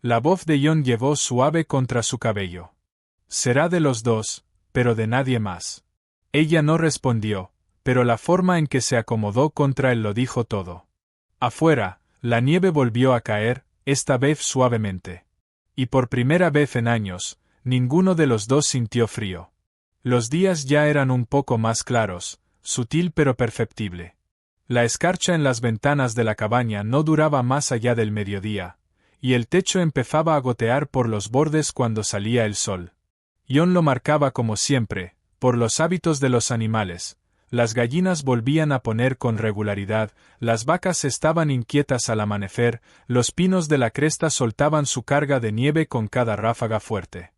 [SPEAKER 1] La voz de Jon llevó suave contra su cabello. «Será de los dos, pero de nadie más». Ella no respondió, pero la forma en que se acomodó contra él lo dijo todo. Afuera, la nieve volvió a caer, esta vez suavemente. Y por primera vez en años, ninguno de los dos sintió frío. Los días ya eran un poco más claros, sutil pero perceptible. La escarcha en las ventanas de la cabaña no duraba más allá del mediodía, y el techo empezaba a gotear por los bordes cuando salía el sol. Jon lo marcaba como siempre, por los hábitos de los animales. Las gallinas volvían a poner con regularidad, las vacas estaban inquietas al amanecer, los pinos de la cresta soltaban su carga de nieve con cada ráfaga fuerte.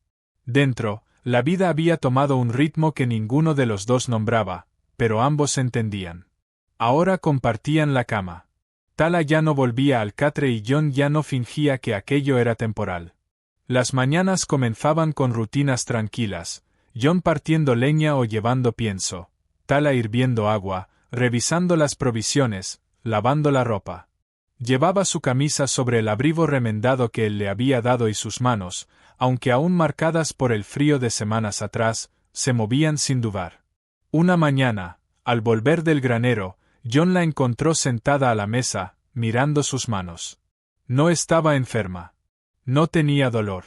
[SPEAKER 1] Dentro, la vida había tomado un ritmo que ninguno de los dos nombraba, pero ambos entendían. Ahora compartían la cama. Tala ya no volvía al catre y Jon ya no fingía que aquello era temporal. Las mañanas comenzaban con rutinas tranquilas, Jon partiendo leña o llevando pienso, Tala hirviendo agua, revisando las provisiones, lavando la ropa. Llevaba su camisa sobre el abrigo remendado que él le había dado y sus manos, aunque aún marcadas por el frío de semanas atrás, se movían sin dudar. Una mañana, al volver del granero, Jon la encontró sentada a la mesa, mirando sus manos. No estaba enferma. No tenía dolor.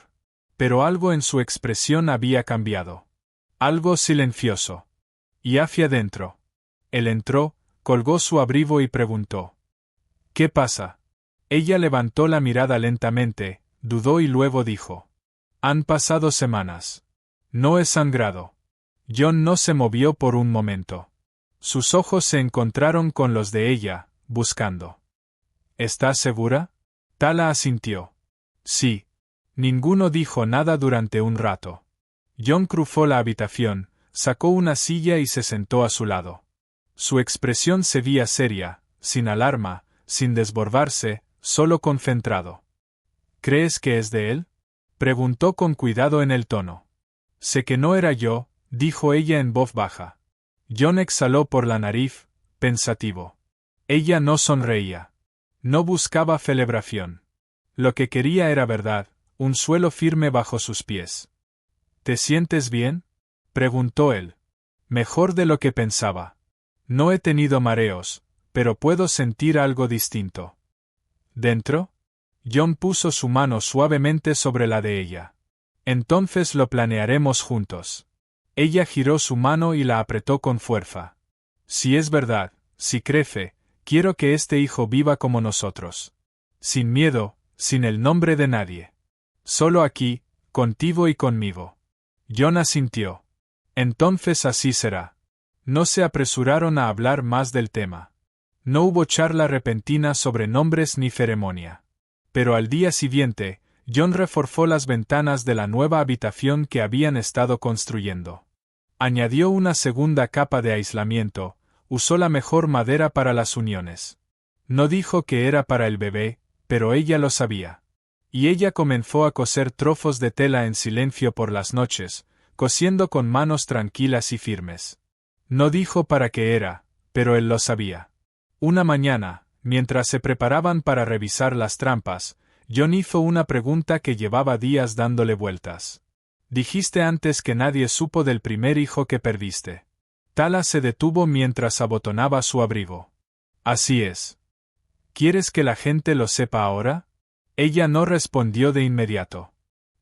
[SPEAKER 1] Pero algo en su expresión había cambiado. Algo silencioso. Y hacia dentro. Él entró, colgó su abrigo y preguntó: «¿Qué pasa?». Ella levantó la mirada lentamente, dudó y luego dijo: «Han pasado semanas. No he sangrado». Jon no se movió por un momento. Sus ojos se encontraron con los de ella, buscando. «¿Estás segura?». Tala asintió. «Sí». Ninguno dijo nada durante un rato. Jon cruzó la habitación, sacó una silla y se sentó a su lado. Su expresión se veía seria, sin alarma, sin desbordarse, solo concentrado. «¿Crees que es de él?», preguntó con cuidado en el tono. «Sé que no era yo», dijo ella en voz baja. Jon exhaló por la nariz, pensativo. Ella no sonreía. No buscaba celebración. Lo que quería era verdad, un suelo firme bajo sus pies. «¿Te sientes bien?», preguntó él. «Mejor de lo que pensaba. No he tenido mareos, pero puedo sentir algo distinto». «¿Dentro?». Jon puso su mano suavemente sobre la de ella. «Entonces lo planearemos juntos». Ella giró su mano y la apretó con fuerza. «Si es verdad, si crece, quiero que este hijo viva como nosotros. Sin miedo, sin el nombre de nadie. Solo aquí, contigo y conmigo». Jon asintió. «Entonces así será». No se apresuraron a hablar más del tema. No hubo charla repentina sobre nombres ni ceremonia. Pero al día siguiente, Jon reforzó las ventanas de la nueva habitación que habían estado construyendo. Añadió una segunda capa de aislamiento, usó la mejor madera para las uniones. No dijo que era para el bebé, pero ella lo sabía. Y ella comenzó a coser trozos de tela en silencio por las noches, cosiendo con manos tranquilas y firmes. No dijo para qué era, pero él lo sabía. Una mañana, mientras se preparaban para revisar las trampas, Jon hizo una pregunta que llevaba días dándole vueltas. «Dijiste antes que nadie supo del primer hijo que perdiste». Tala se detuvo mientras abotonaba su abrigo. «Así es». «¿Quieres que la gente lo sepa ahora?». Ella no respondió de inmediato.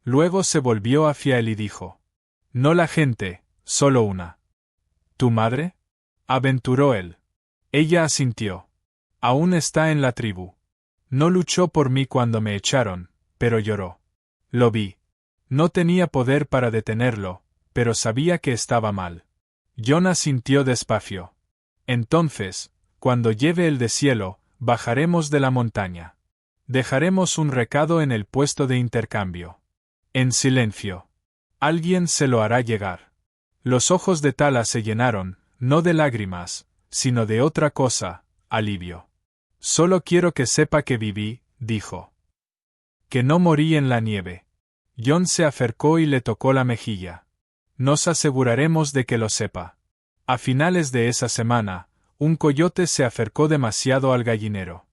[SPEAKER 1] Luego se volvió hacia él y dijo: No la gente, solo una. ¿Tu madre? Aventuró él. Ella asintió. Aún está en la tribu. No luchó por mí cuando me echaron, pero lloró. Lo vi. No tenía poder para detenerlo, pero sabía que estaba mal. Jon asintió despacio. Entonces, cuando lleve el deshielo, bajaremos de la montaña. Dejaremos un recado en el puesto de intercambio. En silencio. Alguien se lo hará llegar. Los ojos de Tala se llenaron, no de lágrimas, sino de otra cosa, alivio. Solo quiero que sepa que viví, dijo. Que no morí en la nieve. Jon se acercó y le tocó la mejilla. Nos aseguraremos de que lo sepa. A finales de esa semana, un coyote se acercó demasiado al gallinero.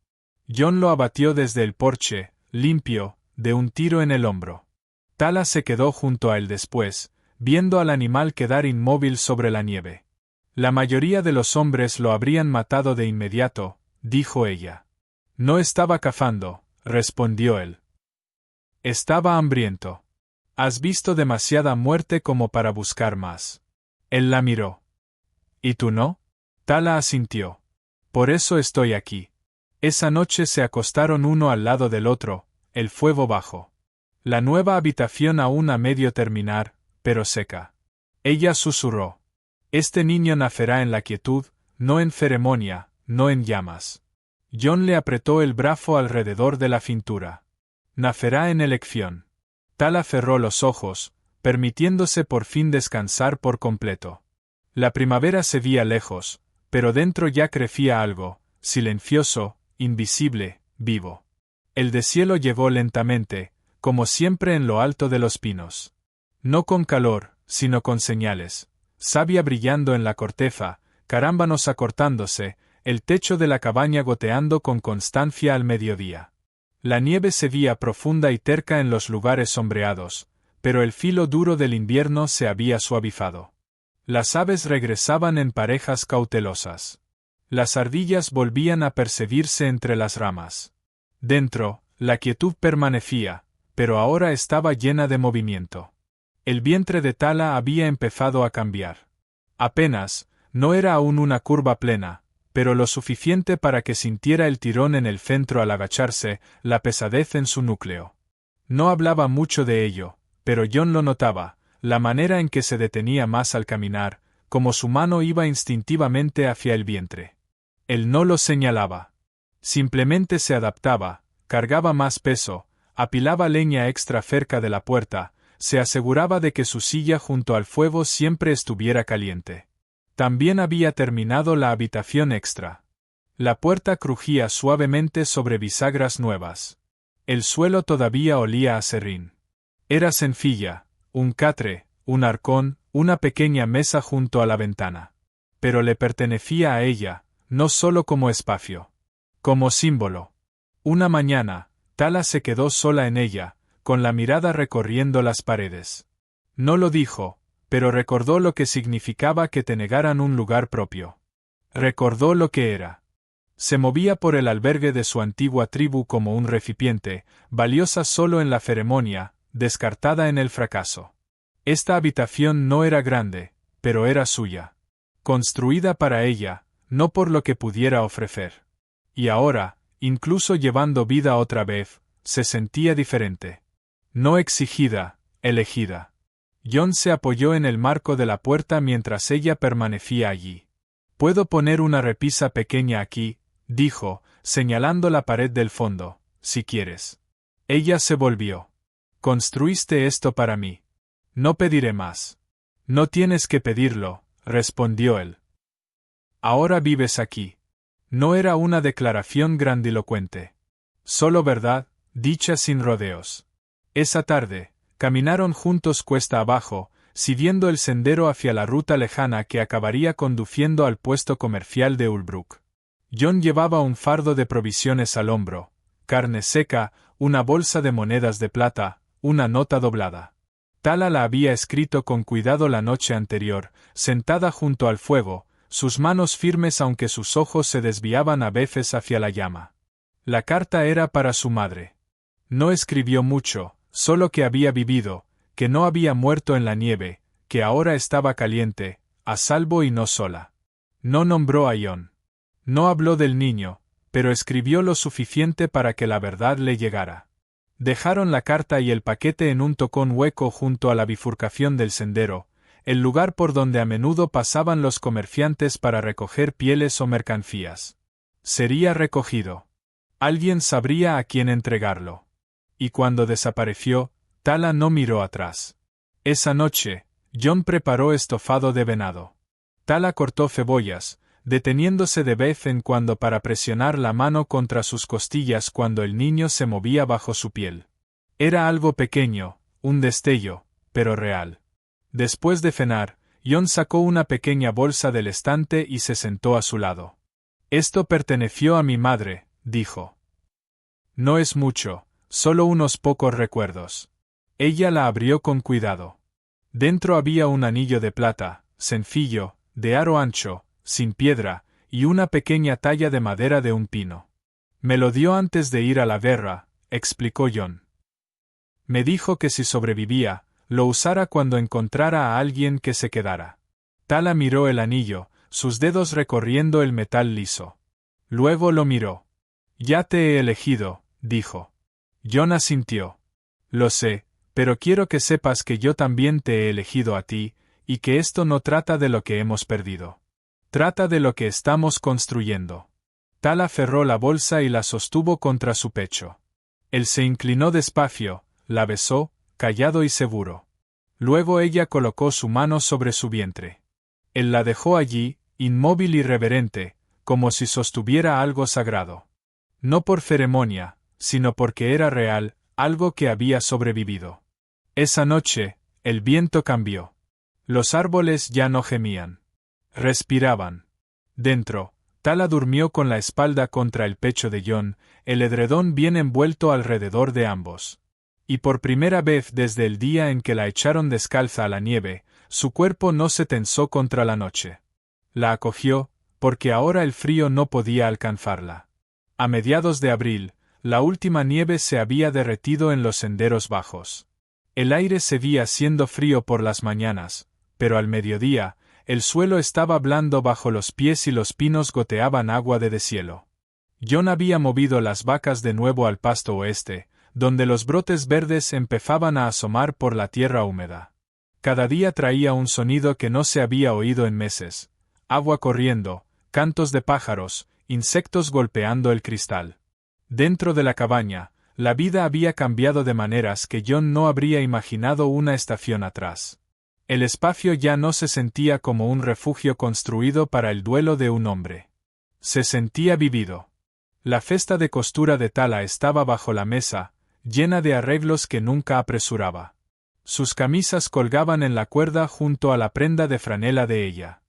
[SPEAKER 1] Jon lo abatió desde el porche, limpio, de un tiro en el hombro. Tala se quedó junto a él después, viendo al animal quedar inmóvil sobre la nieve. La mayoría de los hombres lo habrían matado de inmediato, dijo ella. No estaba cazando, respondió él. Estaba hambriento. Has visto demasiada muerte como para buscar más. Él la miró. ¿Y tú no? Tala asintió. Por eso estoy aquí. Esa noche se acostaron uno al lado del otro, el fuego bajo. La nueva habitación aún a medio terminar, pero seca. Ella susurró. Este niño nacerá en la quietud, no en ceremonia, no en llamas. Jon le apretó el brazo alrededor de la cintura. Nacerá en elección. Tala cerró los ojos, permitiéndose por fin descansar por completo. La primavera se veía lejos, pero dentro ya crecía algo, silencioso, invisible, vivo. El deshielo llegó lentamente, como siempre en lo alto de los pinos. No con calor, sino con señales. Savia brillando en la corteza, carámbanos acortándose, el techo de la cabaña goteando con constancia al mediodía. La nieve se veía profunda y terca en los lugares sombreados, pero el filo duro del invierno se había suavizado. Las aves regresaban en parejas cautelosas. Las ardillas volvían a percibirse entre las ramas. Dentro, la quietud permanecía, pero ahora estaba llena de movimiento. El vientre de Tala había empezado a cambiar. Apenas, no era aún una curva plena, pero lo suficiente para que sintiera el tirón en el centro al agacharse, la pesadez en su núcleo. No hablaba mucho de ello, pero Jon lo notaba, la manera en que se detenía más al caminar, como su mano iba instintivamente hacia el vientre. Él no lo señalaba. Simplemente se adaptaba, cargaba más peso, apilaba leña extra cerca de la puerta, se aseguraba de que su silla junto al fuego siempre estuviera caliente. También había terminado la habitación extra. La puerta crujía suavemente sobre bisagras nuevas. El suelo todavía olía a serrín. Era sencilla, un catre, un arcón, una pequeña mesa junto a la ventana. Pero le pertenecía a ella, no solo como espacio. Como símbolo. Una mañana, Tala se quedó sola en ella, con la mirada recorriendo las paredes. No lo dijo, pero recordó lo que significaba que te negaran un lugar propio. Recordó lo que era. Se movía por el albergue de su antigua tribu como un recipiente, valiosa solo en la ceremonia, descartada en el fracaso. Esta habitación no era grande, pero era suya. Construida para ella, no por lo que pudiera ofrecer. Y ahora, incluso llevando vida otra vez, se sentía diferente. No exigida, elegida. Jon se apoyó en el marco de la puerta mientras ella permanecía allí. «Puedo poner una repisa pequeña aquí», dijo, señalando la pared del fondo, «si quieres». Ella se volvió. «Construiste esto para mí. No pediré más». «No tienes que pedirlo», respondió él. «Ahora vives aquí». No era una declaración grandilocuente. Solo verdad, dicha sin rodeos. Esa tarde, caminaron juntos cuesta abajo, siguiendo el sendero hacia la ruta lejana que acabaría conduciendo al puesto comercial de Ulbrook. Jon llevaba un fardo de provisiones al hombro, carne seca, una bolsa de monedas de plata, una nota doblada. Tala la había escrito con cuidado la noche anterior, sentada junto al fuego, sus manos firmes aunque sus ojos se desviaban a veces hacia la llama. La carta era para su madre. No escribió mucho, solo que había vivido, que no había muerto en la nieve, que ahora estaba caliente, a salvo y no sola. No nombró a Jon. No habló del niño, pero escribió lo suficiente para que la verdad le llegara. Dejaron la carta y el paquete en un tocón hueco junto a la bifurcación del sendero, el lugar por donde a menudo pasaban los comerciantes para recoger pieles o mercancías. Sería recogido. Alguien sabría a quién entregarlo. Y cuando desapareció, Tala no miró atrás. Esa noche, Jon preparó estofado de venado. Tala cortó cebollas, deteniéndose de vez en cuando para presionar la mano contra sus costillas cuando el niño se movía bajo su piel. Era algo pequeño, un destello, pero real. Después de cenar, Jon sacó una pequeña bolsa del estante y se sentó a su lado. «Esto perteneció a mi madre», dijo. «No es mucho, solo unos pocos recuerdos». Ella la abrió con cuidado. Dentro había un anillo de plata, sencillo, de aro ancho, sin piedra, y una pequeña talla de madera de un pino. «Me lo dio antes de ir a la guerra», explicó Jon. «Me dijo que si sobrevivía, lo usara cuando encontrara a alguien que se quedara». Tala miró el anillo, sus dedos recorriendo el metal liso. Luego lo miró. «Ya te he elegido», dijo. Jon asintió. «Lo sé, pero quiero que sepas que yo también te he elegido a ti, y que esto no trata de lo que hemos perdido. Trata de lo que estamos construyendo». Tala cerró la bolsa y la sostuvo contra su pecho. Él se inclinó despacio, la besó, callado y seguro. Luego ella colocó su mano sobre su vientre. Él la dejó allí, inmóvil y reverente, como si sostuviera algo sagrado. No por ceremonia, sino porque era real, algo que había sobrevivido. Esa noche, el viento cambió. Los árboles ya no gemían. Respiraban. Dentro, Tala durmió con la espalda contra el pecho de Jon, el edredón bien envuelto alrededor de ambos. Y por primera vez desde el día en que la echaron descalza a la nieve, su cuerpo no se tensó contra la noche. La acogió, porque ahora el frío no podía alcanzarla. A mediados de abril, la última nieve se había derretido en los senderos bajos. El aire seguía siendo frío por las mañanas, pero al mediodía, el suelo estaba blando bajo los pies y los pinos goteaban agua de deshielo. Jon había movido las vacas de nuevo al pasto oeste, donde los brotes verdes empezaban a asomar por la tierra húmeda. Cada día traía un sonido que no se había oído en meses: agua corriendo, cantos de pájaros, insectos golpeando el cristal. Dentro de la cabaña, la vida había cambiado de maneras que Jon no habría imaginado una estación atrás. El espacio ya no se sentía como un refugio construido para el duelo de un hombre. Se sentía vivido. La cesta de costura de Tala estaba bajo la mesa, llena de arreglos que nunca apresuraba. Sus camisas colgaban en la cuerda junto a la prenda de franela de ella.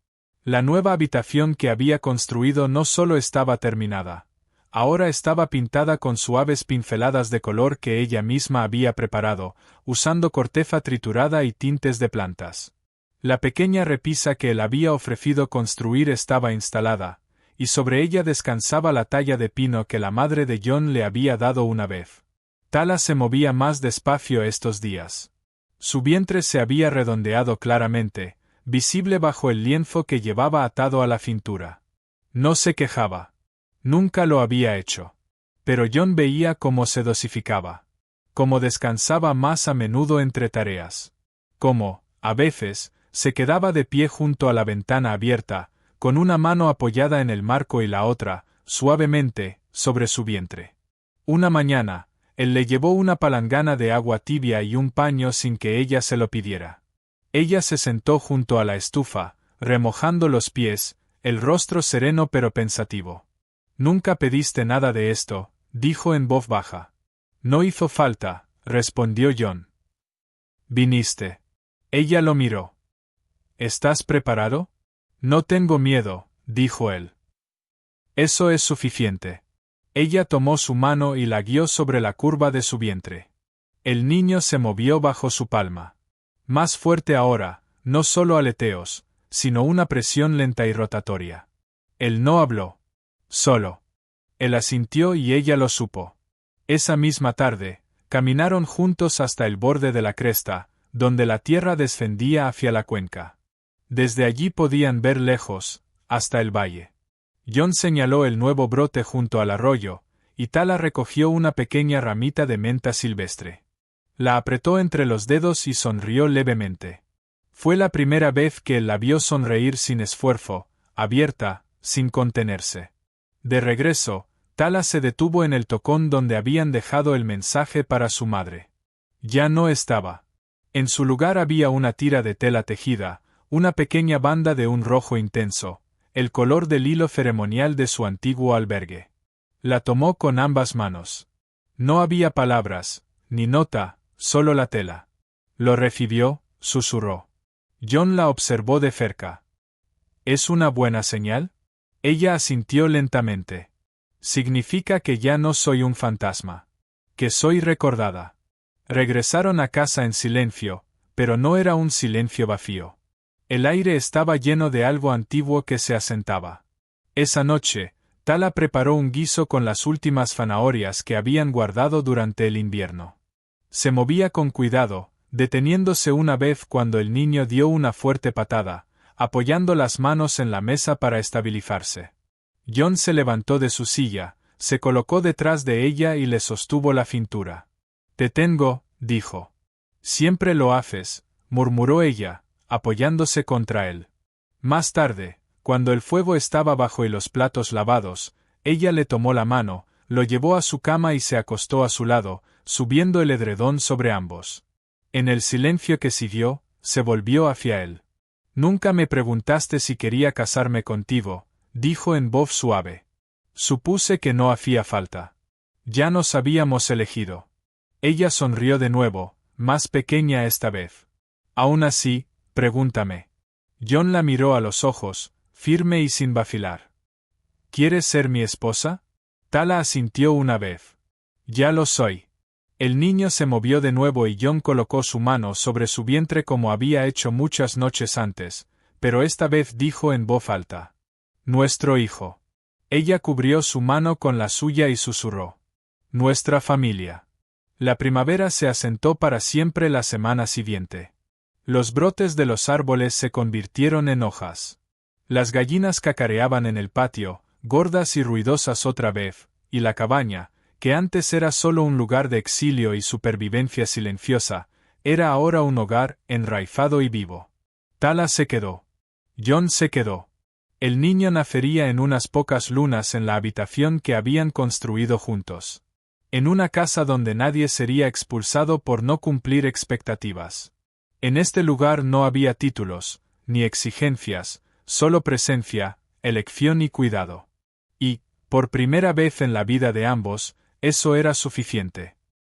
[SPEAKER 1] La nueva habitación que había construido no solo estaba terminada, ahora estaba pintada con suaves pinceladas de color que ella misma había preparado, usando corteza triturada y tintes de plantas. La pequeña repisa que él había ofrecido construir estaba instalada, y sobre ella descansaba la talla de pino que la madre de Jon le había dado una vez. Tala se movía más despacio estos días. Su vientre se había redondeado claramente, visible bajo el lienzo que llevaba atado a la cintura. No se quejaba. Nunca lo había hecho. Pero Jon veía cómo se dosificaba. Cómo descansaba más a menudo entre tareas. Cómo, a veces, se quedaba de pie junto a la ventana abierta, con una mano apoyada en el marco y la otra, suavemente, sobre su vientre. Una mañana, él le llevó una palangana de agua tibia y un paño sin que ella se lo pidiera. Ella se sentó junto a la estufa, remojando los pies, el rostro sereno pero pensativo. «Nunca pediste nada de esto», dijo en voz baja. «No hizo falta», respondió Jon. «Viniste». Ella lo miró. «¿Estás preparado?» «No tengo miedo», dijo él. «Eso es suficiente». Ella tomó su mano y la guió sobre la curva de su vientre. El niño se movió bajo su palma. Más fuerte ahora, no solo aleteos, sino una presión lenta y rotatoria. Él no habló. Solo. Él asintió y ella lo supo. Esa misma tarde, Caminaron juntos hasta el borde de la cresta, donde la tierra descendía hacia la cuenca. Desde allí podían ver lejos, hasta el valle. Jon señaló el nuevo brote junto al arroyo, y Tala recogió una pequeña ramita de menta silvestre. La apretó entre los dedos y sonrió levemente. Fue la primera vez que él la vio sonreír sin esfuerzo, abierta, sin contenerse. De regreso, Tala se detuvo en el tocón donde habían dejado el mensaje para su madre. Ya no estaba. En su lugar había una tira de tela tejida, una pequeña banda de un rojo intenso, el color del hilo ceremonial de su antiguo albergue. La tomó con ambas manos. No había palabras, ni nota, solo la tela. Lo recibió, susurró. Jon la observó de cerca. ¿Es una buena señal? Ella asintió lentamente. Significa que ya no soy un fantasma. Que soy recordada. Regresaron a casa en silencio, pero no era un silencio vacío. El aire estaba lleno de algo antiguo que se asentaba. Esa noche, Tala preparó un guiso con las últimas zanahorias que habían guardado durante el invierno. Se movía con cuidado, deteniéndose una vez cuando el niño dio una fuerte patada, apoyando las manos en la mesa para estabilizarse. Jon se levantó de su silla, se colocó detrás de ella y le sostuvo la cintura. «Te tengo», dijo. «Siempre lo haces», murmuró ella, apoyándose contra él. Más tarde, cuando el fuego estaba bajo y los platos lavados, ella le tomó la mano, lo llevó a su cama y se acostó a su lado, subiendo el edredón sobre ambos. En el silencio que siguió, se volvió hacia él. «Nunca me preguntaste si quería casarme contigo», dijo en voz suave. «Supuse que no hacía falta. Ya nos habíamos elegido». Ella sonrió de nuevo, más pequeña esta vez. «Aún así, pregúntame». Jon la miró a los ojos, firme y sin vacilar. «¿Quieres ser mi esposa?» Tala asintió una vez. «Ya lo soy». El niño se movió de nuevo y Jon colocó su mano sobre su vientre como había hecho muchas noches antes, pero esta vez dijo en voz alta: «Nuestro hijo». Ella cubrió su mano con la suya y susurró: «Nuestra familia». La primavera se asentó para siempre la semana siguiente. Los brotes de los árboles se convirtieron en hojas. Las gallinas cacareaban en el patio, gordas y ruidosas otra vez, y la cabaña, que antes era solo un lugar de exilio y supervivencia silenciosa, era ahora un hogar enraizado y vivo. Tala se quedó. Jon se quedó. El niño nacería en unas pocas lunas en la habitación que habían construido juntos. En una casa donde nadie sería expulsado por no cumplir expectativas. En este lugar no había títulos, ni exigencias, solo presencia, elección y cuidado. Y, por primera vez en la vida de ambos, eso era suficiente.